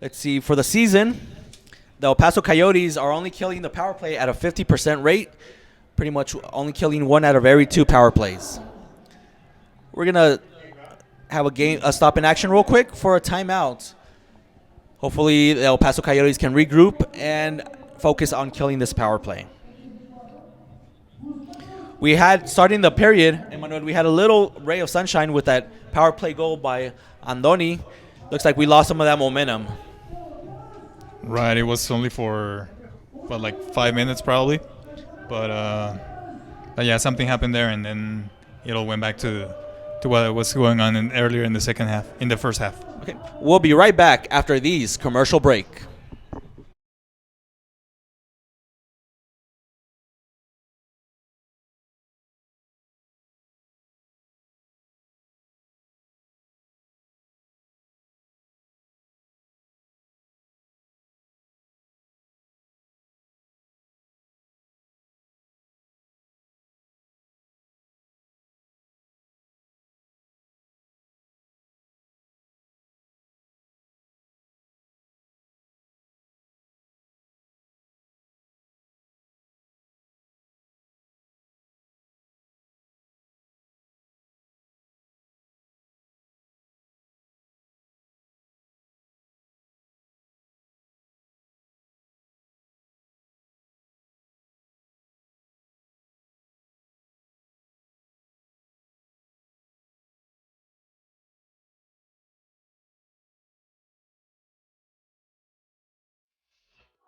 Speaker 5: Let's see. For the season, the El Paso Coyotes are only killing the power play at a 50% rate. Pretty much only killing 1 out of every 2 power plays. We're going to have a stop in action real quick for a timeout. Hopefully, the El Paso Coyotes can regroup and focus on killing this power play. We had, starting the period, Emmanuel, we had a little ray of sunshine with that power play goal by Andoni. Looks like we lost some of that momentum.
Speaker 3: Right, it was only for, like 5 minutes probably. But yeah, something happened there, and then it all went back to what was going on earlier in the first half.
Speaker 5: Okay, we'll be right back after these commercial break.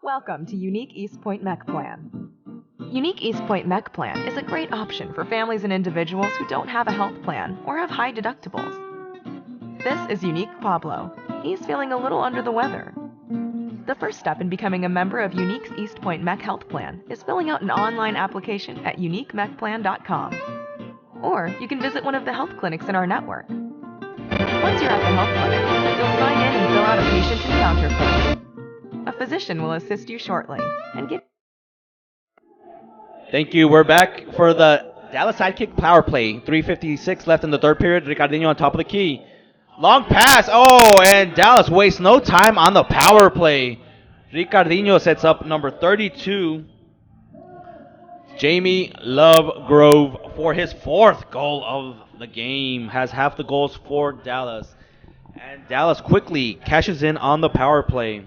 Speaker 4: Welcome to Unique East Point Mech Plan. Unique East Point Mech Plan is a great option for families and individuals who don't have a health plan or have high deductibles. This is Unique Pablo. He's feeling a little under the weather. The first step in becoming a member of Unique's East Point Mech Health Plan is filling out an online application at uniquemechplan.com. Or you can visit one of the health clinics in our network. Once you're at the health clinic, you'll sign in and fill out a patient encounter form. A physician will assist you shortly and get.
Speaker 1: Thank you. We're back for the Dallas Sidekick power play. 3:56 left in the third period. Ricardinho on top of the key. Long pass. Oh, and Dallas wastes no time on the power play. Ricardinho sets up number 32, Jamie Lovegrove, for his fourth goal of the game. Has half the goals for Dallas. And Dallas quickly cashes in on the power play.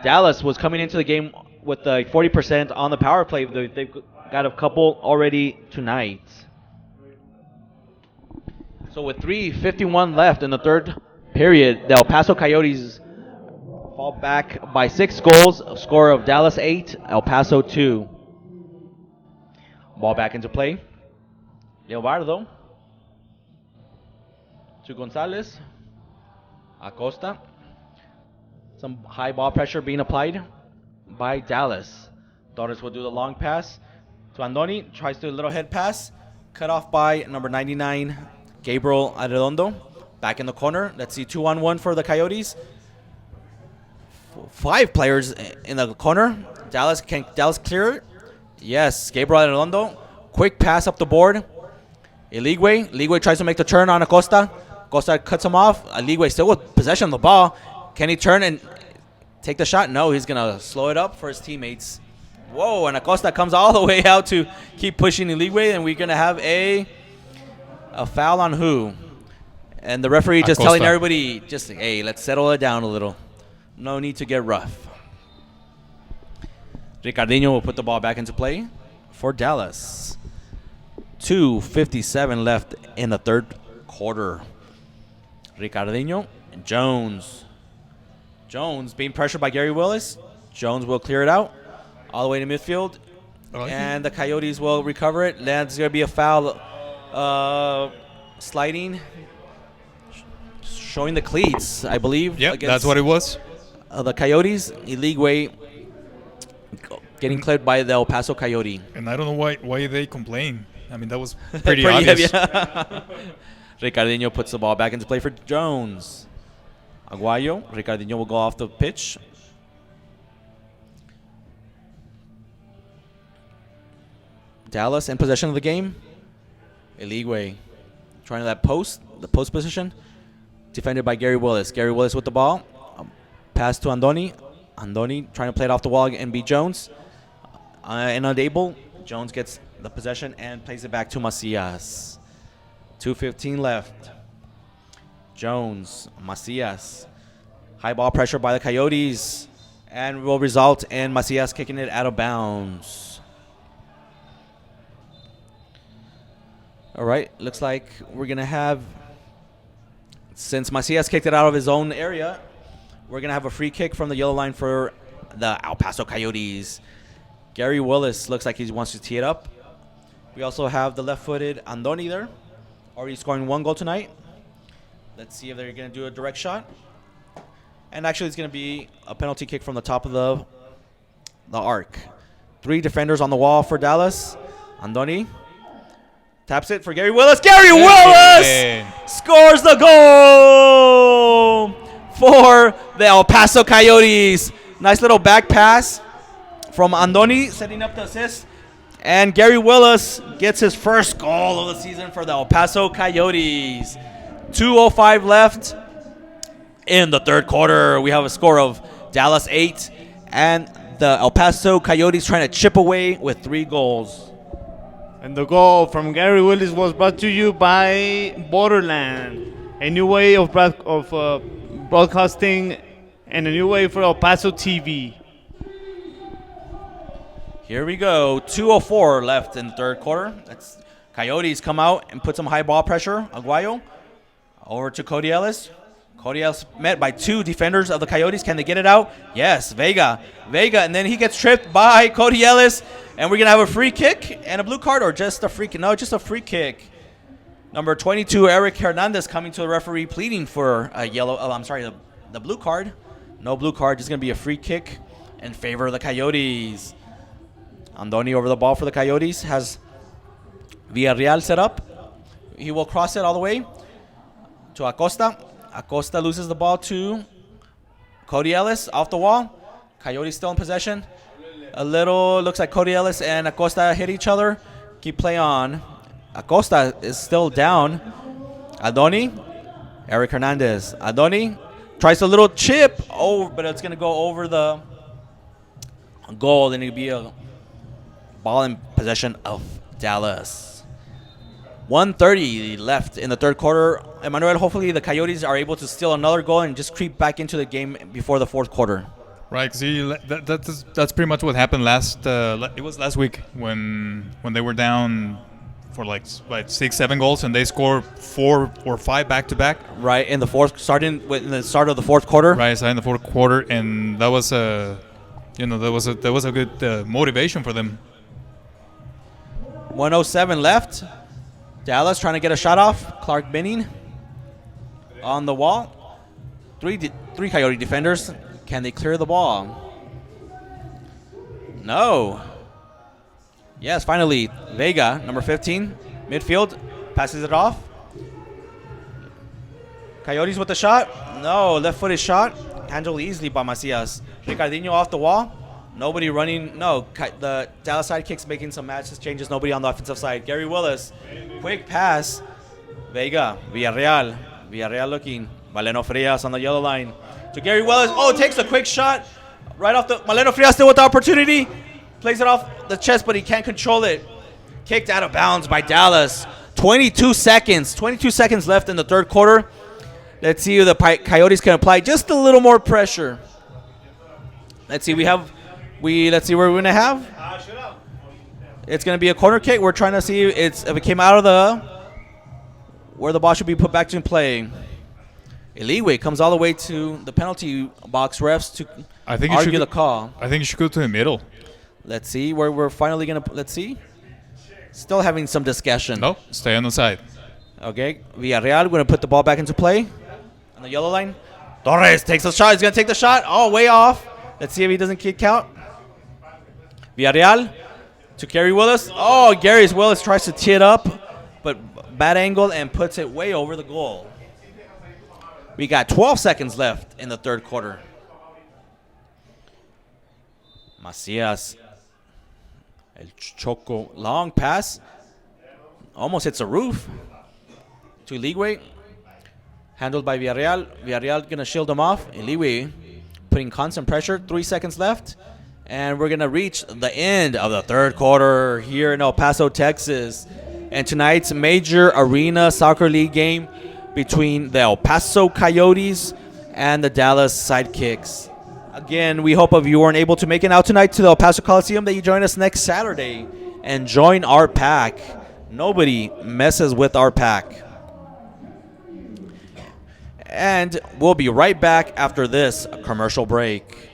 Speaker 1: Dallas was coming into the game with 40% on the power play. They've got a couple already tonight. So with 3:51 left in the third period, the El Paso Coyotes fall back by 6 goals. A score of Dallas 8, El Paso 2. Ball back into play. Leobardo to Gonzalez. Acosta. Some high ball pressure being applied by Dallas. Torres will do the long pass to Andoni. Tries to do a little head pass. Cut off by number 99, Gabriel Arredondo. Back in the corner. Let's see, 2-on-1 for the Coyotes. 5 players in the corner. Dallas clear it? Yes, Gabriel Arredondo. Quick pass up the board. Eligwe tries to make the turn on Acosta. Acosta cuts him off. Eligwe still with possession of the ball. Can he turn and take the shot? No, he's going to slow it up for his teammates. Whoa, and Acosta comes all the way out to keep pushing Eligwe, and we're going to have a foul on who? And the referee just telling everybody, hey, let's settle it down a little. No need to get rough. Ricardinho will put the ball back into play for Dallas. 2:57 left in the third quarter. Ricardinho and Jones being pressured by Gary Willis. Jones will clear it out all the way to midfield. And the Coyotes will recover it. That's going to be a foul. Sliding. Showing the cleats, I believe.
Speaker 3: Yeah, that's what it was.
Speaker 5: The Coyotes. Eligwe getting cleared by the El Paso Coyote.
Speaker 3: And I don't know why they complain. I mean, that was pretty obvious.
Speaker 5: Ricardinho puts the ball back into play for Jones. Aguayo. Ricardinho will go off the pitch. Dallas in possession of the game. Eligwe trying the post position. Defended by Gary Willis. Gary Willis with the ball. Pass to Andoni. Andoni trying to play it off the wall and beat Jones. And unable. Jones gets the possession and plays it back to Macias. 2:15 left. Jones, Macias. High ball pressure by the Coyotes. And will result in Macias kicking it out of bounds. All right, looks like we're going to have, since Macias kicked it out of his own area, we're going to have a free kick from the yellow line for the El Paso Coyotes. Gary Willis looks like he wants to tee it up. We also have the left-footed Andoni there, already scoring 1 goal tonight. Let's see if they're going to do a direct shot. And actually, it's going to be a penalty kick from the top of the arc. 3 defenders on the wall for Dallas. Andoni taps it for Gary Willis. Gary Willis scores the goal for the El Paso Coyotes. Nice little back pass from Andoni, setting up the assist. And Gary Willis gets his first goal of the season for the El Paso Coyotes. 2:05 left in the third quarter. We have a score of Dallas 8 and the El Paso Coyotes trying to chip away with 3 goals.
Speaker 2: And the goal from Gary Willis was brought to you by Borderland, a new way of broadcasting and a new way for El Paso TV.
Speaker 5: Here we go. 2:04 left in the third quarter. That's Coyotes come out and put some high ball pressure. Aguayo over to Cody Ellis. Cody Ellis met by 2 defenders of the Coyotes. Can they get it out? Yes, Vega, and then he gets tripped by Cody Ellis. And we're going to have a free kick and a blue card, or just a free kick? No, just a free kick. Number 22, Eric Hernandez, coming to the referee, pleading for a yellow. Oh, I'm sorry, the blue card. No blue card. Just going to be a free kick in favor of the Coyotes. Andoni over the ball for the Coyotes. Has Villarreal set up. He will cross it all the way to Acosta. Acosta loses the ball to Cody Ellis off the wall. Coyotes still in possession. A little, looks like Cody Ellis and Acosta hit each other. Keep play on. Acosta is still down. Andoni, Eric Hernandez. Andoni tries a little chip. Oh, but it's going to go over the goal. And it'll be a ball in possession of Dallas. 1:30 left in the third quarter. Emmanuel, hopefully the Coyotes are able to steal another goal and just creep back into the game before the fourth quarter.
Speaker 3: Right, see, that's pretty much what happened it was last week when they were down for like 6-7 goals and they scored 4 or 5 back to back.
Speaker 5: Right, in the fourth, starting with the start of the fourth quarter.
Speaker 3: Right, starting the fourth quarter, and that was a good motivation for them.
Speaker 5: 1:07 left. Dallas trying to get a shot off. Clark Binning on the wall. Three Coyote defenders. Can they clear the ball? No. Yes, finally, Vega, number 15, midfield, passes it off. Coyotes with the shot. No, left-footed shot. Handled easily by Macias. Ricardinho off the wall. Nobody running. No, the Dallas Sidekicks making some matches changes. Nobody on the offensive side. Gary Willis, quick pass. Vega, Villarreal looking. Valeno Frias on the yellow line. To Gary Willis. Oh, takes a quick shot. Right off the. Valeno Frias still with the opportunity. Plays it off the chest, but he can't control it. Kicked out of bounds by Dallas. 22 seconds. 22 seconds left in the third quarter. Let's see if the Coyotes can apply just a little more pressure. Let's see. Let's see what we're gonna have. It's gonna be a corner kick. We're trying to see if it came out of where the ball should be put back to play. Eliwe comes all the way to the penalty box refs to argue the call.
Speaker 3: I think you should go to the middle.
Speaker 5: Let's see where we're finally gonna. Let's see. Still having some discussion.
Speaker 3: No, stay on the side.
Speaker 5: Okay, Villarreal going to put the ball back into play on the yellow line. Torres takes a shot. He's going to take the shot. Oh, way off. Let's see if he doesn't kick out. Villarreal to Gary Willis. Oh, Gary Willis tries to tee it up, but bad angle and puts it way over the goal. We got 12 seconds left in the third quarter. Macias. El Choco. Long pass. Almost hits a roof. To Eliwe. Handled by Villarreal. Villarreal going to shield him off. Eliwe putting constant pressure. 3 seconds left. And we're going to reach the end of the third quarter here in El Paso, Texas. And tonight's major arena soccer league game between the El Paso Coyotes and the Dallas Sidekicks. Again, we hope if you weren't able to make it out tonight to the El Paso Coliseum that you join us next Saturday and join our pack. Nobody messes with our pack. And we'll be right back after this commercial break.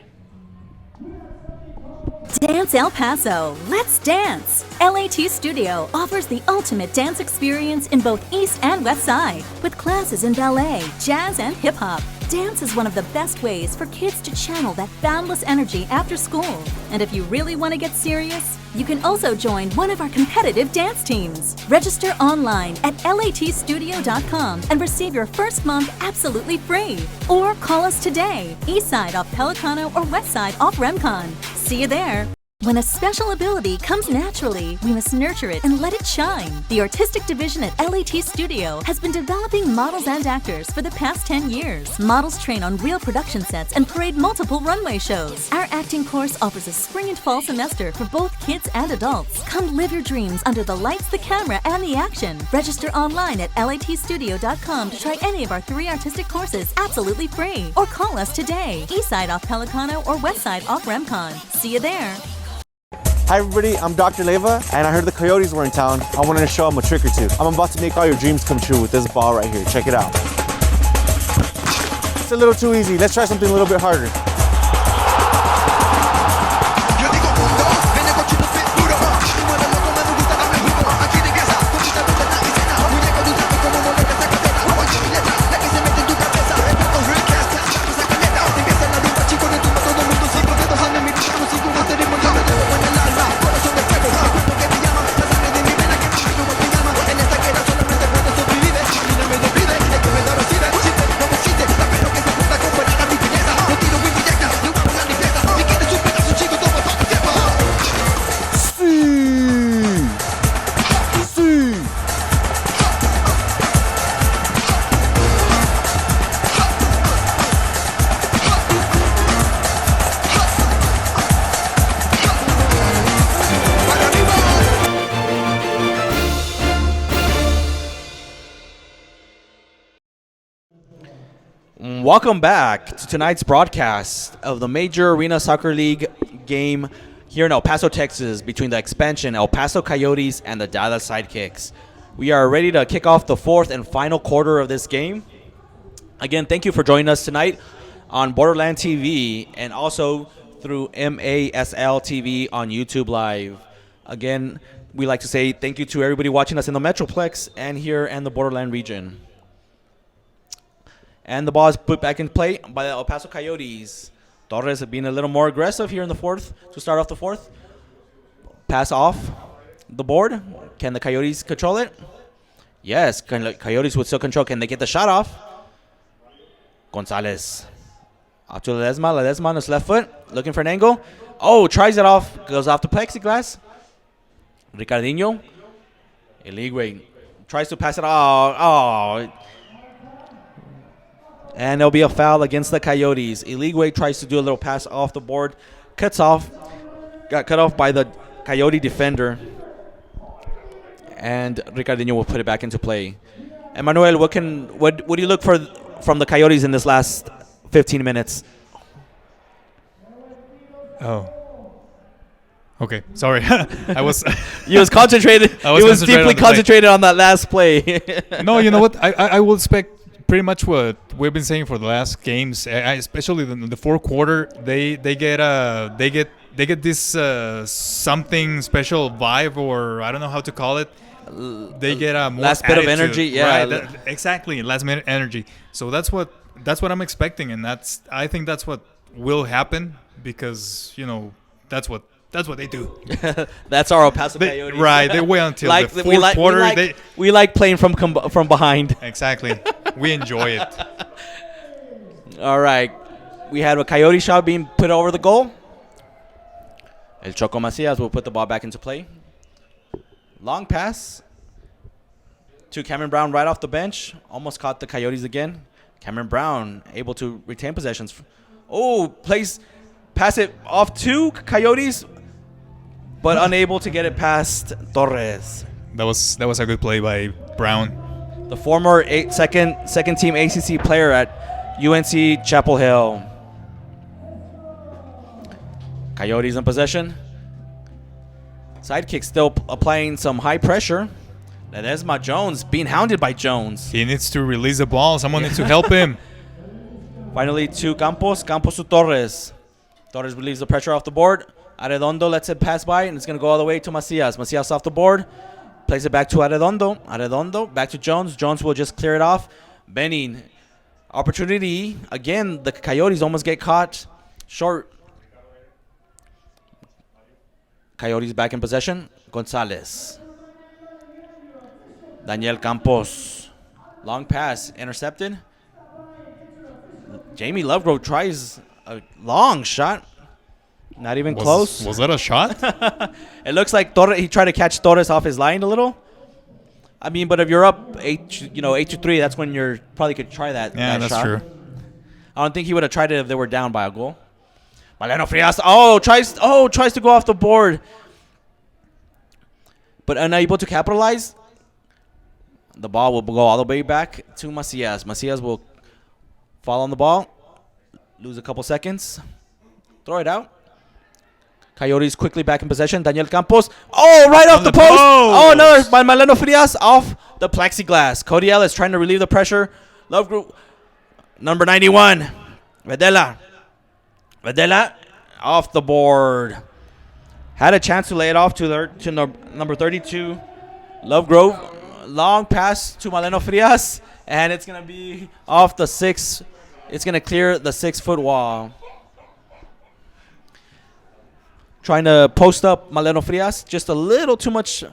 Speaker 6: Dance El Paso, let's dance! LAT Studio offers the ultimate dance experience in both East and West Side, with classes in ballet, jazz, and hip hop. Dance is one of the best ways for kids to channel that boundless energy after school. And if you really want to get serious, you can also join one of our competitive dance teams. Register online at latstudio.com and receive your first month absolutely free. Or call us today, East Side off Pelicano or West Side off Remcon. See you there. When a special ability comes naturally, we must nurture it and let it shine. The artistic division at LAT Studio has been developing models and actors for the past 10 years. Models train on real production sets and parade multiple runway shows. Our acting course offers a spring and fall semester for both kids and adults. Come live your dreams under the lights, the camera, and the action. Register online at latstudio.com to try any of our 3 artistic courses absolutely free. Or call us today, Eastside off Pelicano or Westside off Remcon. See you there.
Speaker 7: Hi everybody, I'm Dr. Leva, and I heard the Coyotes were in town. I wanted to show them a trick or two. I'm about to make all your dreams come true with this ball right here. Check it out. It's a little too easy. Let's try something a little bit harder.
Speaker 5: Welcome back to tonight's broadcast of the Major Arena Soccer League game here in El Paso, Texas, between the expansion El Paso Coyotes and the Dallas Sidekicks. We are ready to kick off the 4th and final quarter of this game. Again, thank you for joining us tonight on Borderland TV and also through MASL TV on YouTube Live. Again, we like to say thank you to everybody watching us in the Metroplex and here in the Borderland region. And the ball is put back in play by the El Paso Coyotes. Torres being a little more aggressive here in the 4th to start off the 4th. Pass off the board. Can the Coyotes control it? Yes, Coyotes would still control. Can they get the shot off? Gonzalez. Up to Ledesma. Ledesma on his left foot. Looking for an angle. Oh, tries it off. Goes off the plexiglass. Ricardinho. Eligwe tries to pass it off. Oh. And there'll be a foul against the Coyotes. Eligwe tries to do a little pass off the board. Cuts off. Got cut off by the Coyote defender. And Ricardinho will put it back into play. Emmanuel, what do you look for from the Coyotes in this last 15 minutes?
Speaker 3: Oh. Okay, sorry. I was
Speaker 5: He was concentrated. He was deeply concentrated on that last play.
Speaker 3: No, you know what? I will expect pretty much what we've been saying for the last games, especially in the 4th quarter. They get this something special vibe, or I don't know how to call it. They get a more
Speaker 5: last bit of energy, yeah.
Speaker 3: Right, exactly, last minute energy. So that's what I'm expecting, and I think that's what will happen, because that's what they do.
Speaker 5: That's our El Paso Coyotes.
Speaker 3: Right, they wait until the 4th quarter.
Speaker 5: We like playing from behind.
Speaker 3: Exactly. We enjoy it.
Speaker 5: All right. We had a Coyote shot being put over the goal. El Choco Macias will put the ball back into play. Long pass to Cameron Brown right off the bench. Almost caught the Coyotes again. Cameron Brown able to retain possessions. Oh, pass it off to Coyotes, but unable to get it past Torres.
Speaker 3: That was a good play by Brown.
Speaker 5: The former second team ACC player at UNC Chapel Hill. Coyotes in possession. Sidekicks still applying some high pressure. Ledesma Jones being hounded by Jones.
Speaker 3: He needs to release the ball. Someone needs to help him.
Speaker 5: Finally to Campos. Campos to Torres. Torres relieves the pressure off the board. Arredondo lets it pass by, and it's going to go all the way to Macias. Macias off the board. Plays it back to Arredondo. Arredondo back to Jones. Jones will just clear it off. Benning. Opportunity. Again, the Coyotes almost get caught short. Coyotes back in possession. Gonzalez. Daniel Campos. Long pass. Intercepted. Jamie Lovegrove tries a long shot. Not even close.
Speaker 3: Was that a shot?
Speaker 5: It looks like he tried to catch Torres off his line a little. I mean, but if you're up 8-3, that's when you're probably could try that.
Speaker 3: Yeah,
Speaker 5: that
Speaker 3: that's
Speaker 5: shot.
Speaker 3: true.
Speaker 5: I don't think he would have tried it if they were down by a goal. Maleno Frias. Tries to go off the board, but unable to capitalize. The ball will go all the way back to Macias. Macias will fall on the ball, lose a couple seconds, throw it out. Coyotes quickly back in possession. Daniel Campos. Oh, right off the post. Oh, no. By Maleno Frias off the plexiglass. Cody Ellis trying to relieve the pressure. Love Group. Number 91. Vedela off the board. Had a chance to lay it off to number 32. Lovegrove. Long pass to Maleno Frias. And it's going to be off the 6. It's going to clear the 6-foot wall. Trying to post up Maleno Frias. Just a little too much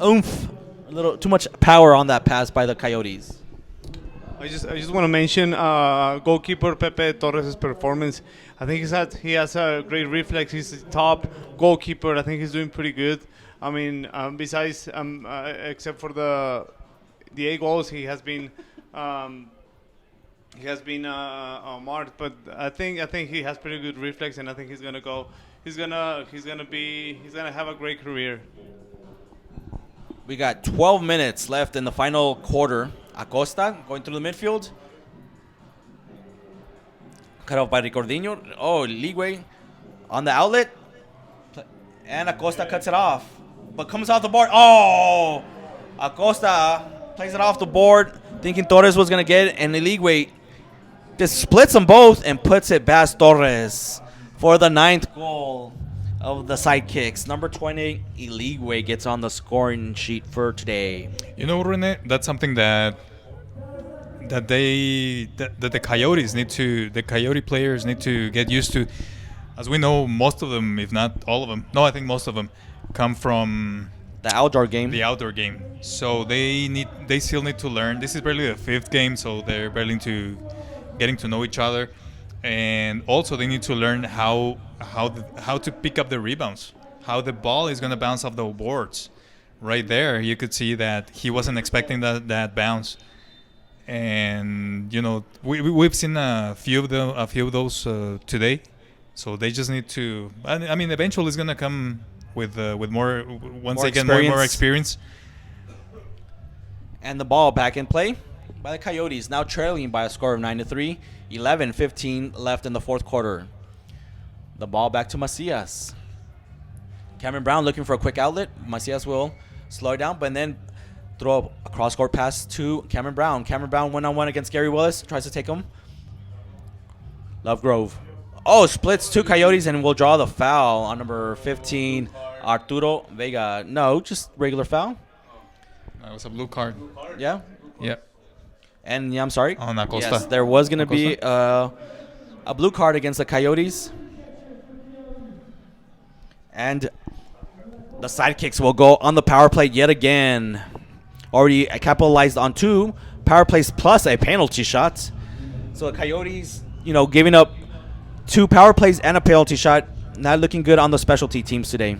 Speaker 5: oomph. A little too much power on that pass by the Coyotes.
Speaker 2: I just want to mention goalkeeper Pepe Torres' performance. I think he has a great reflex. He's the top goalkeeper. I think he's doing pretty good. I mean, besides except for the 8 goals, he has been marked. But I think he has pretty good reflex, and I think he's gonna go. He's gonna have a great career.
Speaker 5: We got 12 minutes left in the final quarter. Acosta going through the midfield. Cut off by Ricardinho. Oh, Ligüe on the outlet. And Acosta cuts it off. But comes off the board. Oh! Acosta plays it off the board, thinking Torres was going to get it. And Ligüe just splits them both and puts it past Torres for the 9th goal of the Sidekicks. Number 20, Ligüe gets on the scoring sheet for today.
Speaker 3: You know, Rene, that's something that the Coyotes the Coyote players need to get used to. As we know, most of them, if not all of them, no, I think most of them come from
Speaker 5: the outdoor game.
Speaker 3: So they still need to learn. This is barely the 5th game, so they're barely getting to know each other. And also they need to learn how to pick up the rebounds, how the ball is going to bounce off the boards. Right there, you could see that he wasn't expecting that bounce. And you know, we've seen a few of those today. So they just need to. I mean, eventually it's going to come with more once they get more experience.
Speaker 5: And the ball back in play by the Coyotes, now trailing by a score of 9-3. 11:15 left in the 4th quarter. The ball back to Macias. Cameron Brown looking for a quick outlet. Macias will slow it down, but then throw a cross-court pass to Cameron Brown. Cameron Brown one-on-one against Gary Willis. Tries to take him. Lovegrove. Oh, splits 2 Coyotes and will draw the foul on number 15, Arturo Vega. No, just regular foul.
Speaker 3: That was a blue card.
Speaker 5: Yeah?
Speaker 3: Yeah.
Speaker 5: And yeah, I'm sorry.
Speaker 3: On Acosta.
Speaker 5: Yes, there was going to be a blue card against the Coyotes. And the Sidekicks will go on the power play yet again. Already capitalized on 2 power plays plus a penalty shot. So the Coyotes, giving up 2 power plays and a penalty shot. Not looking good on the specialty teams today.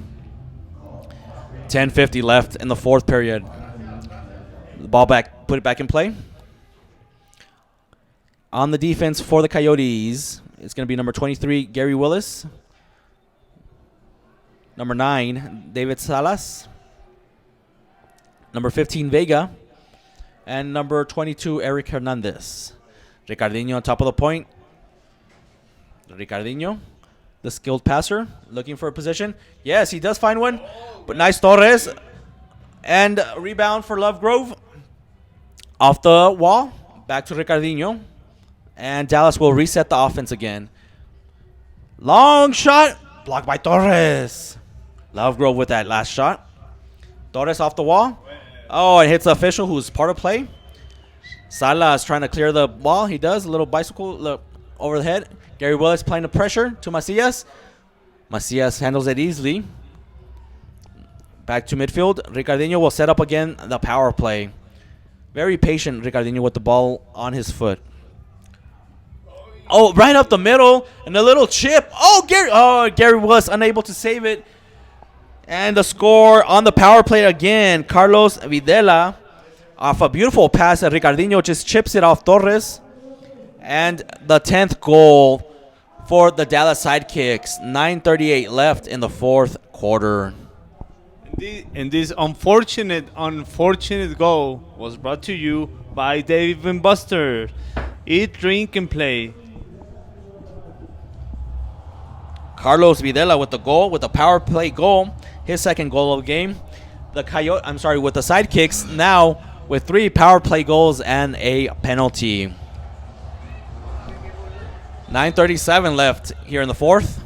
Speaker 5: 10:50 left in the 4th period. The ball back, put it back in play. On the defense for the Coyotes, it's going to be number 23, Gary Willis. Number 9, David Salas. Number 15, Vega. And number 22, Eric Hernandez. Ricardinho on top of the point. Ricardinho, the skilled passer, looking for a position. Yes, he does find one. But nice Torres. And rebound for Lovegrove. Off the wall. Back to Ricardinho. And Dallas will reset the offense again. Long shot. Blocked by Torres. Lovegrove with that last shot. Torres off the wall. Oh, it hits the official who's part of play. Salas trying to clear the ball. He does. A little bicycle over the head. Gary Willis applying the pressure to Macias. Macias handles it easily. Back to midfield. Ricardinho will set up again the power play. Very patient, Ricardinho, with the ball on his foot. Oh, right up the middle. And a little chip. Gary Willis unable to save it. And the score on the power play again. Carlos Videla off a beautiful pass. Ricardinho just chips it off Torres. And the 10th goal for the Dallas Sidekicks. 9:38 left in the fourth quarter.
Speaker 2: And this unfortunate goal was brought to you by Dave and Buster. Eat, drink, and play.
Speaker 5: Carlos Videla with the goal, with the power play goal, his second goal of the game. With the Sidekicks now with 3 power play goals and a penalty. 9:37 left here in the fourth.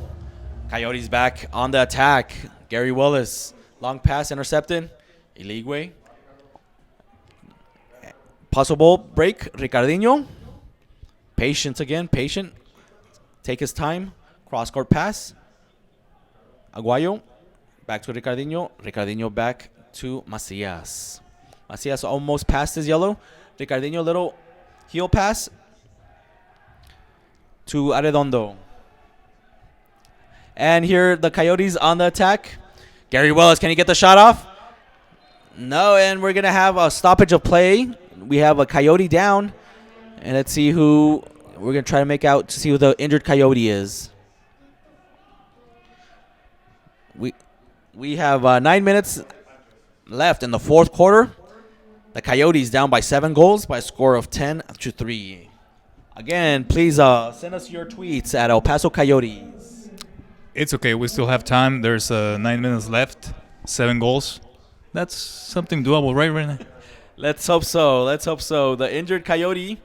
Speaker 5: Coyotes back on the attack. Gary Willis, long pass intercepted. Iligwe. Possible break. Ricardinho. Patience again, patient. Take his time. Cross-court pass. Aguayo. Back to Ricardinho. Ricardinho back to Macias. Macias almost passed his yellow. Ricardinho, little heel pass to Arredondo. And here the Coyotes on the attack. Gary Willis, can he get the shot off? No, and we're going to have a stoppage of play. We have a Coyote down. And let's see who we're going to try to make out to see who the injured Coyote is. We have 9 minutes left in the fourth quarter. The Coyotes down by 7 goals by a score of 10-3. Again, please send us your tweets at El Paso Coyotes.
Speaker 3: It's okay. We still have time. There's 9 minutes left. 7 goals. That's something doable, right now?
Speaker 5: Let's hope so. Let's hope so. The injured Coyote.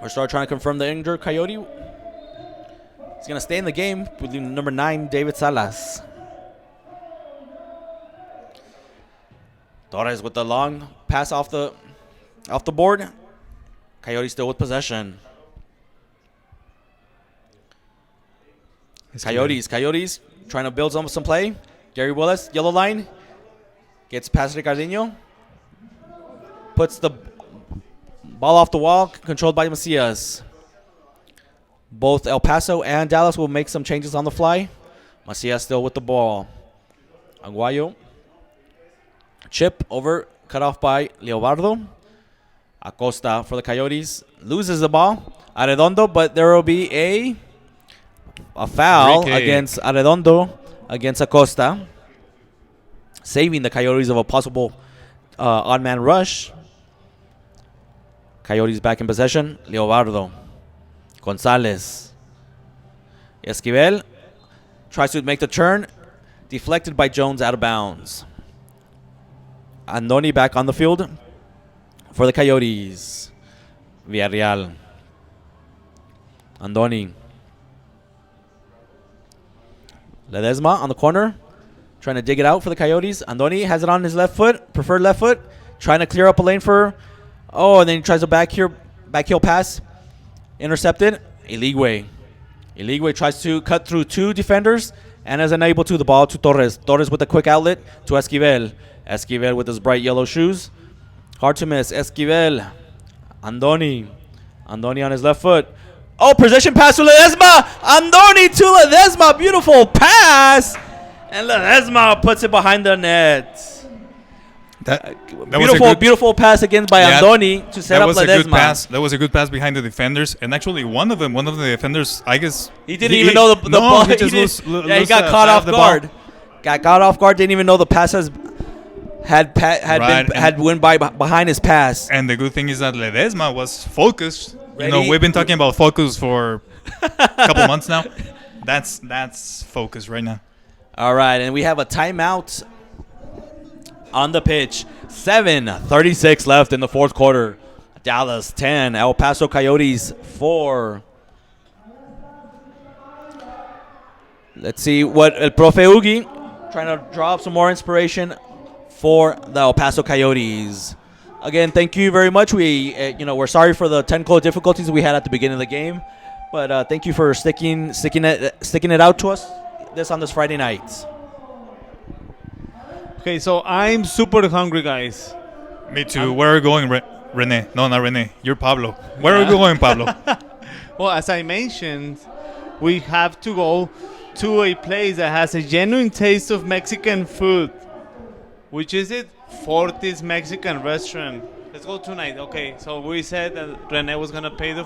Speaker 5: We're starting trying to confirm the injured Coyote. He's going to stay in the game with number 9, David Salas. Torres with the long pass off the board. Coyotes still with possession. Coyotes trying to build some play. Gary Willis, yellow line. Gets past Ricardinho. Puts the ball off the wall, controlled by Macias. Both El Paso and Dallas will make some changes on the fly. Macias still with the ball. Aguayo. Chip over, cut off by Leobardo. Acosta for the Coyotes. Loses the ball. Arredondo, but there will be a foul against Arredondo against Acosta. Saving the Coyotes of a possible odd-man rush. Coyotes back in possession. Leobardo. Gonzalez. Esquivel tries to make the turn. Deflected by Jones out of bounds. Andoni back on the field for the Coyotes. Villarreal. Andoni. Ledesma on the corner. Trying to dig it out for the Coyotes. Andoni has it on his left foot. Preferred left foot. Trying to clear up a lane for... Oh, and then he tries a back heel pass. Intercepted. Iligwe. Iligwe tries to cut through 2 defenders and is unable to. The ball to Torres. Torres with a quick outlet to Esquivel. Esquivel with his bright yellow shoes. Hard to miss. Esquivel. Andoni. Andoni on his left foot. Oh, possession pass to Ledesma. Andoni to Ledesma. Beautiful pass. And Ledesma puts it behind the net. Beautiful pass again by Andoni to set up Ledesma.
Speaker 3: That was a good pass behind the defenders. And actually, one of the defenders, I guess...
Speaker 5: He didn't even know the ball. He got caught off guard. Got caught off guard. Didn't even know the pass had went by behind his pass.
Speaker 3: And the good thing is that Ledesma was focused. Ready? You know, we've been talking about focus for a couple months now. That's focus right now.
Speaker 5: All right, and we have a timeout on the pitch. 7:36 left in the fourth quarter. Dallas 10, El Paso Coyotes 4. Let's see what El Profe Ugi trying to draw up some more inspiration for the El Paso Coyotes. Again, thank you very much. We're sorry for the technical difficulties we had at the beginning of the game, but thank you for sticking it out to us on this Friday night.
Speaker 2: Okay, so I'm super hungry, guys.
Speaker 3: Me too. Where are you going, Rene? No, not Rene. You're Pablo. Where are you going, Pablo?
Speaker 2: Well, as I mentioned, we have to go to a place that has a genuine taste of Mexican food. Which is it? Fortis Mexican Restaurant. Let's go tonight. Okay, so we said that Rene was gonna pay the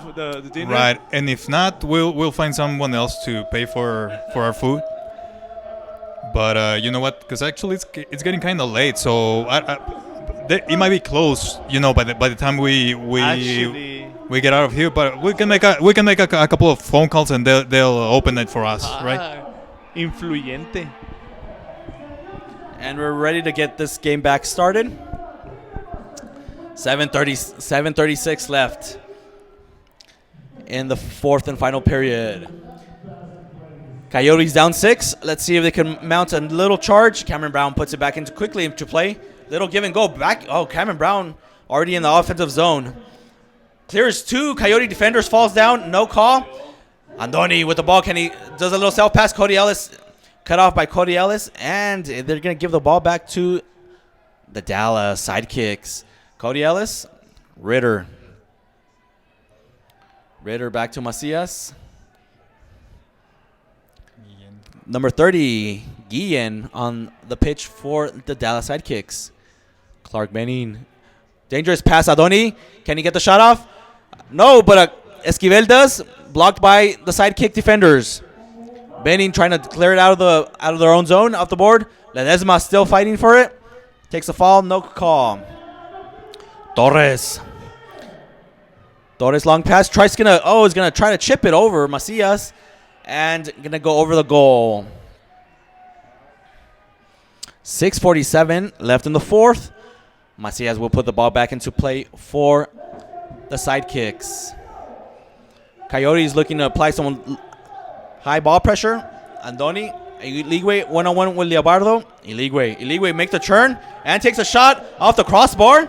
Speaker 2: dinner.
Speaker 3: Right, and if not, we'll find someone else to pay for our food. But you know what? Because actually, it's getting kind of late, so it might be closed. By the time we get out of here. But we can make a couple of phone calls and they'll open it for us, right?
Speaker 2: Influyente.
Speaker 5: And we're ready to get this game back started. 7:36 left in the fourth and final period. Coyotes down 6. Let's see if they can mount a little charge. Cameron Brown puts it back quickly into play. Little give and go back. Oh, Cameron Brown already in the offensive zone. Clears 2 Coyote defenders, falls down, no call. Andoni with the ball. Does a little self pass. Cody Ellis cut off by Cody Ellis, and they're going to give the ball back to the Dallas Sidekicks. Cody Ellis, Ritter back to Macias. Number 30, Guillen on the pitch for the Dallas Sidekicks. Clark Benin. Dangerous pass, Adoni. Can he get the shot off? No, but Esquivel does. Blocked by the Sidekick defenders. Benin trying to clear it out of their own zone, off the board. Ledesma still fighting for it. Takes a fall, no call. Torres long pass. Is gonna try to chip it over Macias, and gonna go over the goal. 6:47 left in the fourth. Macias will put the ball back into play for the Sidekicks. Coyotes looking to apply some high ball pressure. Andoni, Iligwe, one-on-one with Leobardo. Iligwe makes the turn and takes a shot off the crossbar.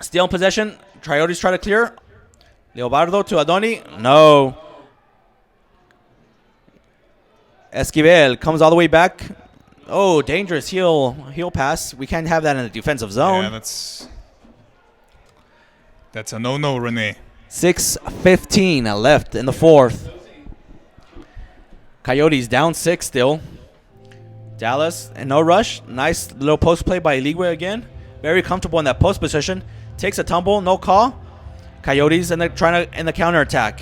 Speaker 5: Still in possession. Coyotes try to clear. Leobardo to Andoni. No. Esquivel comes all the way back. Oh, dangerous heel pass. We can't have that in the defensive zone.
Speaker 3: Yeah, that's a no-no, Rene.
Speaker 5: 6:15 left in the fourth. Coyotes down 6 still. Dallas and no rush. Nice little post play by Iligwe again. Very comfortable in that post position. Takes a tumble, no call. Coyotes and they're trying to in the counter attack.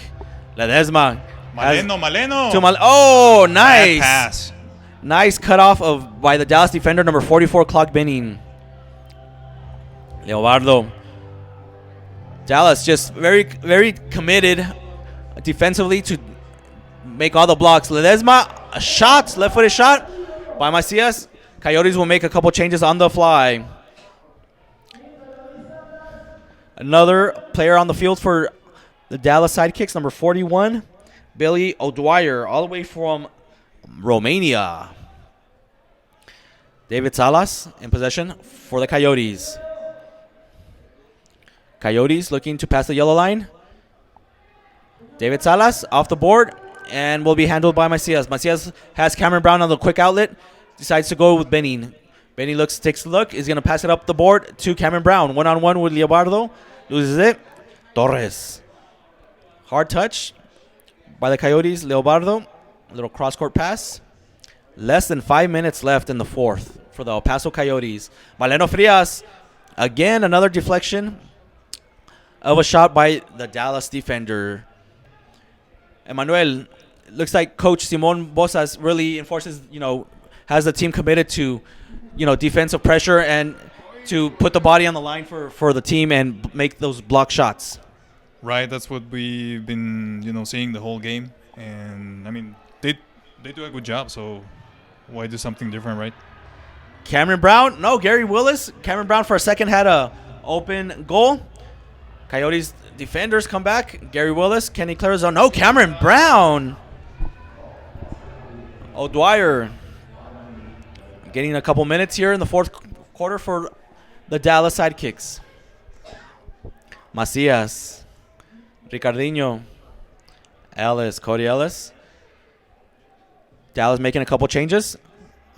Speaker 5: Ledesma.
Speaker 3: Maleno.
Speaker 5: Oh, nice.
Speaker 3: Bad pass.
Speaker 5: Nice cutoff by the Dallas defender, number 44, Clark Benin. Leobardo. Dallas just very, very committed defensively to make all the blocks. Ledesma, a shot, left-footed shot by Macias. Coyotes will make a couple changes on the fly. Another player on the field for the Dallas Sidekicks, number 41, Billy O'Dwyer, all the way from Romania. David Salas in possession for the Coyotes. Coyotes looking to pass the yellow line. David Salas off the board and will be handled by Macias. Macias has Cameron Brown on the quick outlet. Decides to go with Benin. Benin takes a look. Is going to pass it up the board to Cameron Brown. One-on-one with Leobardo. Loses it. Torres. Hard touch by the Coyotes. Leobardo. A little cross-court pass. Less than 5 minutes left in the fourth for the El Paso Coyotes. Maleno Frias. Again, another deflection of a shot by the Dallas defender. Emmanuel, looks like Coach Simon Bosas really enforces, has the team committed to, defensive pressure and to put the body on the line for the team and make those block shots.
Speaker 3: Right, that's what we've been, seeing the whole game. And, I mean, they do a good job, so why do something different, right?
Speaker 5: Cameron Brown. No, Gary Willis. Cameron Brown for a second had a open goal. Coyotes defenders come back. Gary Willis. Can he clear his zone? No, Cameron Brown. O'Dwyer getting a couple minutes here in the fourth quarter for the Dallas Sidekicks. Macias. Ricardinho. Ellis. Cody Ellis. Dallas making a couple changes.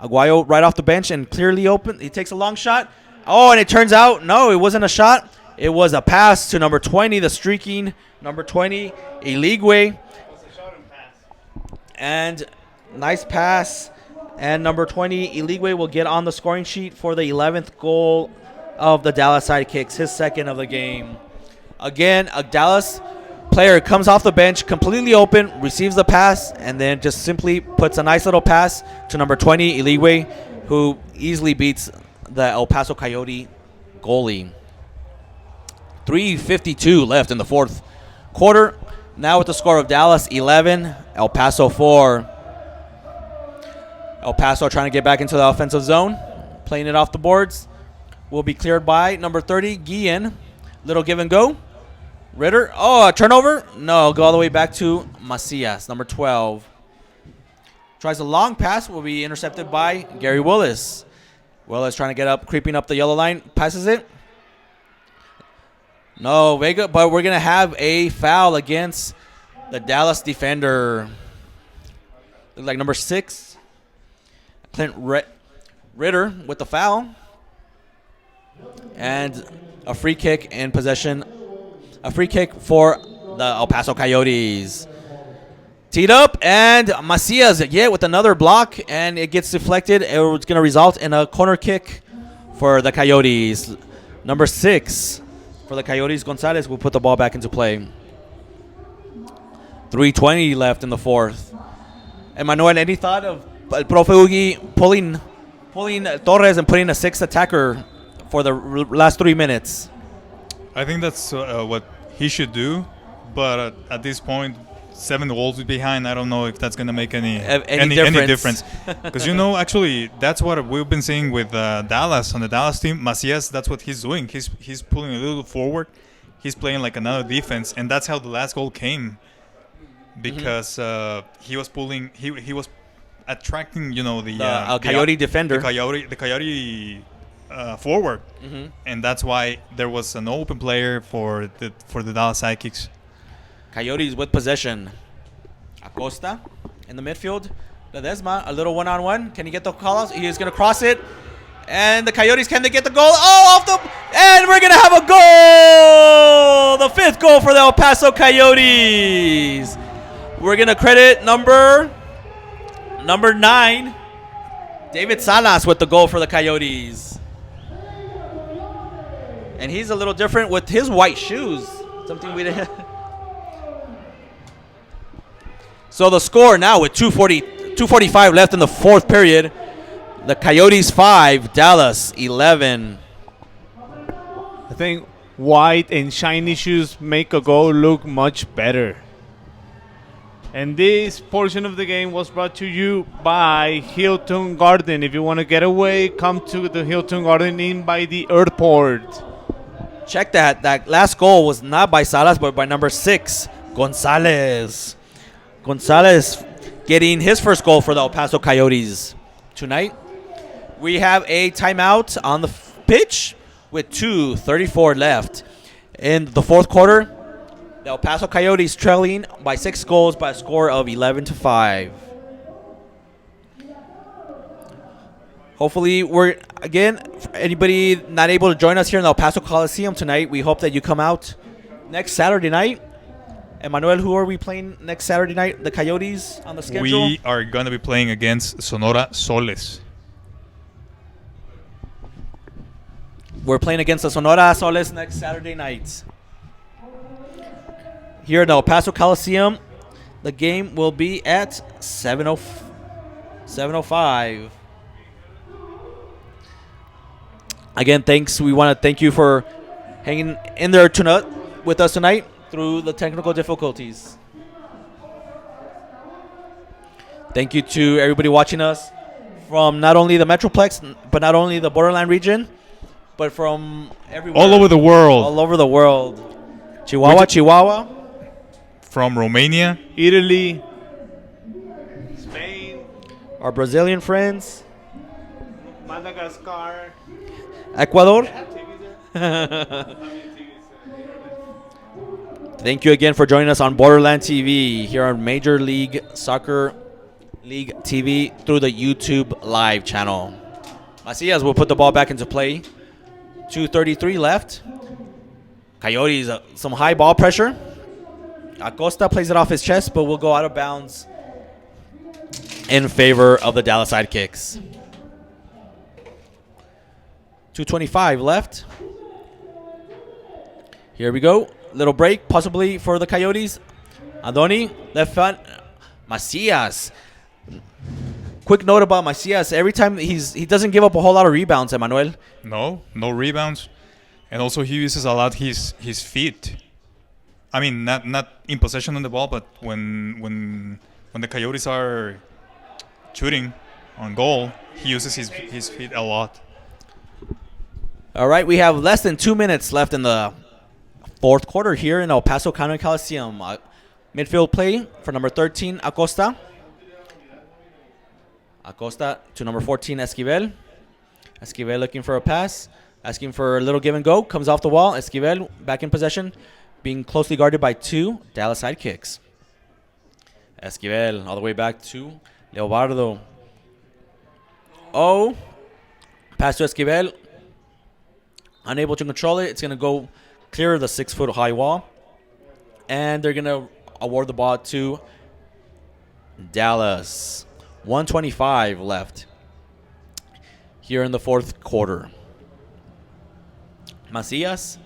Speaker 5: Aguayo right off the bench and clearly open. He takes a long shot. Oh, and it turns out, no, it wasn't a shot. It was a pass to number 20, the streaking number 20, Eligwe. And nice pass. And number 20, Eligwe will get on the scoring sheet for the 11th goal of the Dallas Sidekicks, his second of the game. Again, a Dallas player comes off the bench, completely open, receives the pass, and then just simply puts a nice little pass to number 20, Eligwe, who easily beats the El Paso Coyote goalie. 3:52 left in the fourth quarter. Now with the score of Dallas 11, El Paso 4. El Paso trying to get back into the offensive zone, playing it off the boards. Will be cleared by number 30, Guillen. Little give and go. Ritter. Oh, a turnover? No, go all the way back to Macias, number 12. Tries a long pass, will be intercepted by Gary Willis. Willis trying to get up, creeping up the yellow line, passes it. No, Vega, but we're going to have a foul against the Dallas defender. Looks like number 6, Clint Ritter with the foul. And a free kick in possession. A free kick for the El Paso Coyotes. Teed up, and Macias, with another block, and it gets deflected. It's going to result in a corner kick for the Coyotes. Number 6 for the Coyotes, Gonzalez, will put the ball back into play. 3:20 left in the fourth. Emmanuel, any thought of Profe Ugi pulling Torres and putting a 6th attacker for the last 3 minutes?
Speaker 3: I think that's what he should do, but at this point, 7 goals behind, I don't know if that's going to make any difference. Because, actually, that's what we've been seeing with Dallas, on the Dallas team. Macias, that's what he's doing. He's pulling a little forward. He's playing like another defense, and that's how the last goal came. Because he was pulling, he was attracting, the
Speaker 5: Coyote defender.
Speaker 3: The Coyote forward. And that's why there was an open player for the Dallas Sidekicks.
Speaker 5: Coyotes with possession. Acosta in the midfield. Ledesma, a little one-on-one. Can he get the call-outs? He is going to cross it. And the Coyotes, can they get the goal? And we're going to have a goal! The 5th goal for the El Paso Coyotes. We're going to credit number 9, David Salas, with the goal for the Coyotes. And he's a little different with his white shoes. Something we didn't. So the score now with 2:45 left in the fourth period. The Coyotes 5, Dallas 11.
Speaker 2: I think white and shiny shoes make a goal look much better. And this portion of the game was brought to you by Hilton Garden. If you want to get away, come to the Hilton Garden in by the airport.
Speaker 5: Check that. That last goal was not by Salas, but by number 6, Gonzalez. Gonzalez getting his first goal for the El Paso Coyotes tonight. We have a timeout on the pitch with 2:34 left in the fourth quarter. The El Paso Coyotes trailing by 6 goals by a score of 11-5. Hopefully, anybody not able to join us here in the El Paso Coliseum tonight, we hope that you come out next Saturday night. Emmanuel, who are we playing next Saturday night? The Coyotes on the schedule?
Speaker 3: We are going to be playing against Sonora Soles.
Speaker 5: We're playing against the Sonora Soles next Saturday night. Here in the El Paso Coliseum, the game will be at 7:05. Again, thanks. We want to thank you for hanging in there with us tonight through the technical difficulties. Thank you to everybody watching us from not only the Metroplex, but not only the borderland region, but from everywhere.
Speaker 3: All over the world.
Speaker 5: All over the world. Chihuahua.
Speaker 3: From Romania.
Speaker 2: Italy, Spain,
Speaker 5: Our Brazilian friends.
Speaker 2: Madagascar.
Speaker 5: Ecuador. Thank you again for joining us on Borderland TV here on Major League Soccer League TV through the YouTube live channel. Macias will put the ball back into play. 2:33 left. Coyotes, some high ball pressure. Acosta plays it off his chest, but will go out of bounds in favor of the Dallas Sidekicks. 2:25 left. Here we go. Little break, possibly for the Coyotes. Andoni, left front. Macias. Quick note about Macias. Every time he doesn't give up a whole lot of rebounds, Emmanuel.
Speaker 3: No rebounds. And also he uses a lot his feet. I mean, not in possession on the ball, but when the Coyotes are shooting on goal, he uses his feet a lot.
Speaker 5: All right, we have less than 2 minutes left in the fourth quarter here in El Paso County Coliseum. Midfield play for number 13, Acosta. Acosta to number 14, Esquivel. Esquivel looking for a pass, asking for a little give and go. Comes off the wall. Esquivel back in possession, being closely guarded by two Dallas Sidekicks. Esquivel all the way back to Leobardo. Oh, pass to Esquivel. Unable to control it. It's going to go clear the 6-foot high wall. And they're going to award the ball to Dallas. 1:25 left here in the fourth quarter. Macias,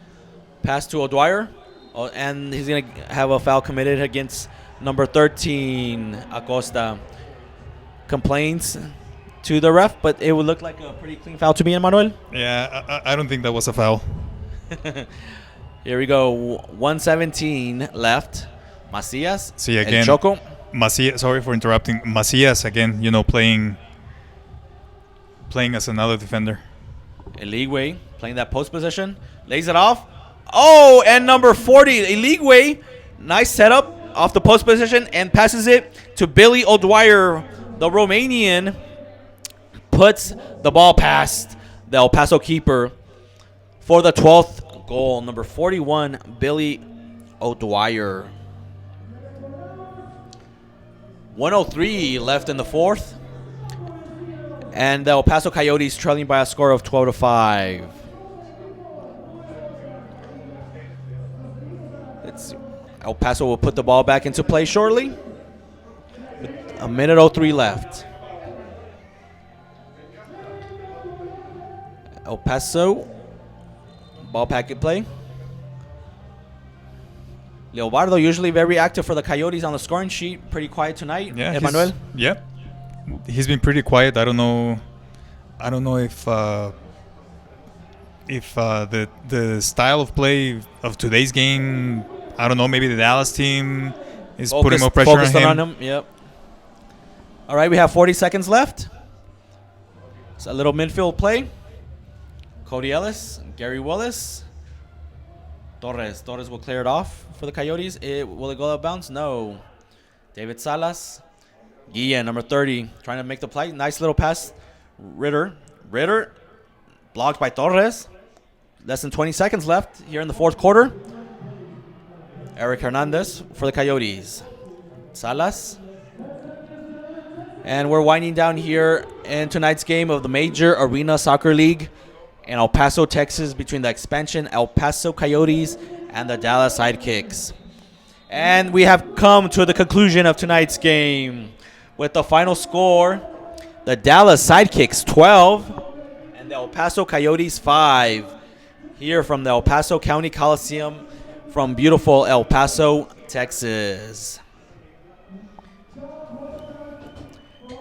Speaker 5: pass to O'Dwyer. Oh, and he's going to have a foul committed against number 13, Acosta. Complains to the ref, but it would look like a pretty clean foul to me, Emmanuel.
Speaker 3: Yeah, I don't think that was a foul.
Speaker 5: Here we go. 1:17 left. Macias.
Speaker 3: See again.
Speaker 5: And Choco.
Speaker 3: Macias, sorry for interrupting. Macias again, playing as another defender.
Speaker 5: Eligwe playing that post position. Lays it off. Oh, and number 40, Eligwe. Nice setup off the post position and passes it to Billy O'Dwyer, the Romanian. Puts the ball past the El Paso keeper for the 12th goal. Number 41, Billy O'Dwyer. 1:03 left in the fourth. And the El Paso Coyotes trailing by a score of 12-5. El Paso will put the ball back into play shortly. With a minute 03 left. El Paso, ball packet play. Leobardo usually very active for the Coyotes on the scoring sheet. Pretty quiet tonight.
Speaker 3: Yeah,
Speaker 5: Emmanuel.
Speaker 3: He's been pretty quiet. I don't know if the style of play of today's game. I don't know. Maybe the Dallas team is putting more pressure on him.
Speaker 5: Yep. All right, we have 40 seconds left. It's a little midfield play. Cody Ellis, Gary Willis, Torres. Torres will clear it off for the Coyotes. Will it go out of bounds? No. David Salas. Guillen, number 30, trying to make the play. Nice little pass. Ritter. Blocked by Torres. Less than 20 seconds left here in the fourth quarter. Eric Hernandez for the Coyotes. Salas. And we're winding down here in tonight's game of the Major Arena Soccer League in El Paso, Texas, between the expansion El Paso Coyotes and the Dallas Sidekicks. And we have come to the conclusion of tonight's game with the final score: the Dallas Sidekicks 12 and the El Paso Coyotes 5. Here from the El Paso County Coliseum from beautiful El Paso, Texas.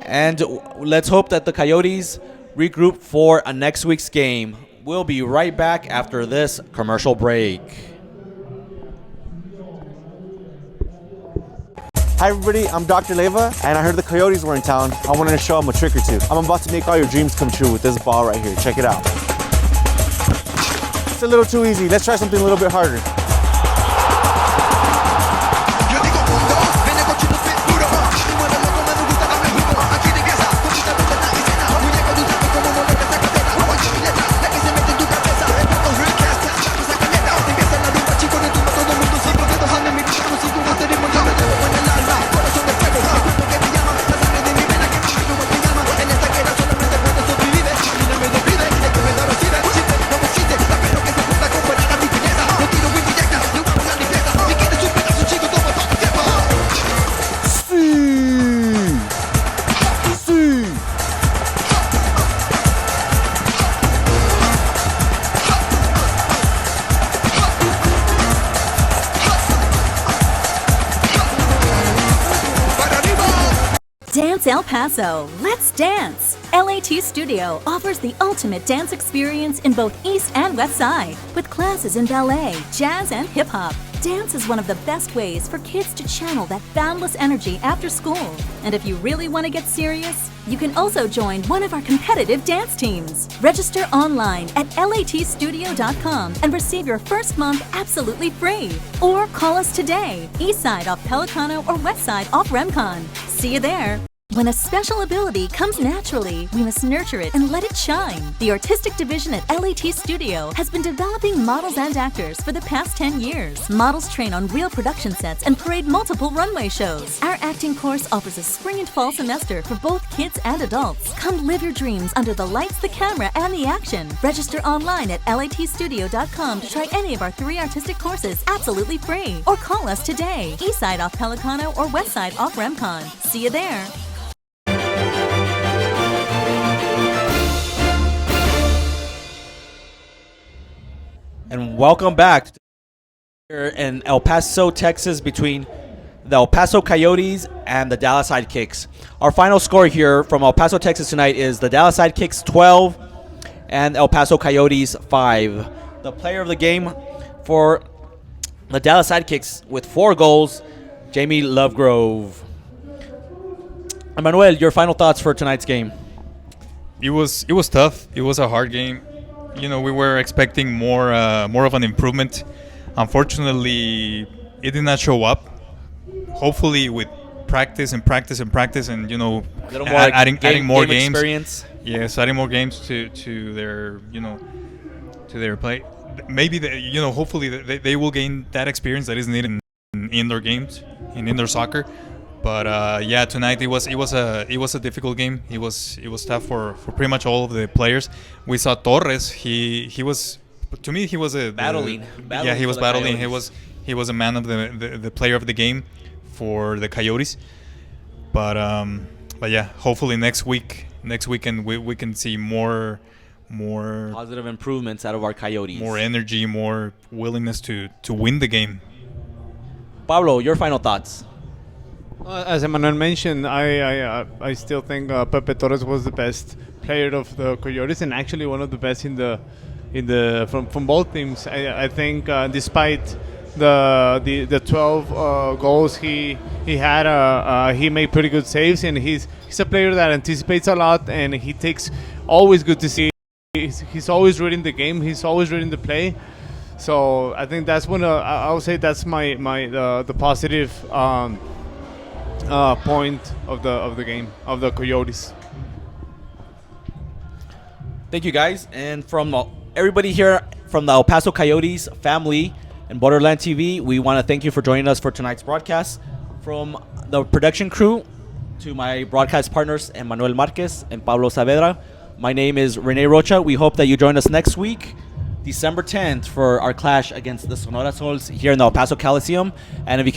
Speaker 5: And let's hope that the Coyotes regroup for a next week's game. We'll be right back after this commercial break.
Speaker 7: Hi everybody, I'm Dr. Leva, and I heard the Coyotes were in town. I wanted to show them a trick or two. I'm about to make all your dreams come true with this ball right here. Check it out. It's a little too easy. Let's try something a little bit harder.
Speaker 6: Dance El Paso, let's dance! LAT Studio offers the ultimate dance experience in both East and West Side, with classes in ballet, jazz, and hip hop. Dance is one of the best ways for kids to channel that boundless energy after school. And if you really want to get serious, you can also join one of our competitive dance teams. Register online at latstudio.com and receive your first month absolutely free. Or call us today, East Side off Pelicano or West Side off Remcon. See you there. When a special ability comes naturally, we must nurture it and let it shine. The artistic division at LAT Studio has been developing models and actors for the past 10 years. Models train on real production sets and parade multiple runway shows. Our acting course offers a spring and fall semester for both kids and adults. Come live your dreams under the lights, the camera, and the action. Register online at latstudio.com to try any of our 3 artistic courses absolutely free. Or call us today, East Side off Pelicano or West Side off Remcon. See you there.
Speaker 5: And welcome back here in El Paso, Texas, between the El Paso Coyotes and the Dallas Sidekicks. Our final score here from El Paso, Texas tonight is the Dallas Sidekicks 12 and El Paso Coyotes 5. The player of the game for the Dallas Sidekicks with 4 goals, Jamie Lovegrove. Emmanuel, your final thoughts for tonight's game?
Speaker 3: It was tough. It was a hard game. You know, we were expecting more of an improvement. Unfortunately, it did not show up. Hopefully, with practice, and you know,
Speaker 5: A little more
Speaker 3: adding more
Speaker 5: game
Speaker 3: games.
Speaker 5: Experience.
Speaker 3: Yes, adding more games to their to their play. Maybe hopefully they will gain that experience that is needed in indoor games, in indoor soccer. But yeah, tonight it was a difficult game. It was tough for pretty much all of the players. We saw Torres. He was, to me, he was
Speaker 5: battling.
Speaker 3: Yeah, he was battling.
Speaker 5: Coyotes.
Speaker 3: He was a man of the player of the game for the Coyotes. But yeah, hopefully next weekend we can see more
Speaker 5: Positive improvements out of our Coyotes.
Speaker 3: more energy, more willingness to win the game.
Speaker 5: Pablo, your final thoughts?
Speaker 2: As Emmanuel mentioned, I still think Pepe Torres was the best player of the Coyotes, and actually one of the best from both teams. I think despite the 12 goals he had, he made pretty good saves, and he's a player that anticipates a lot, and he takes always good to see. He's always reading the game. He's always reading the play. So I think that's one. I would say that's the positive. Point of the game of the Coyotes.
Speaker 5: Thank you, guys. And from everybody here from the El Paso Coyotes family and Borderland TV, we want to thank you for joining us for tonight's broadcast. From the production crew to my broadcast partners, Emmanuel Marquez and Pablo Saavedra, my name is Rene Rocha. We hope that you join us next week, December 10th, for our clash against the Sonora Souls here in the El Paso Coliseum. And if you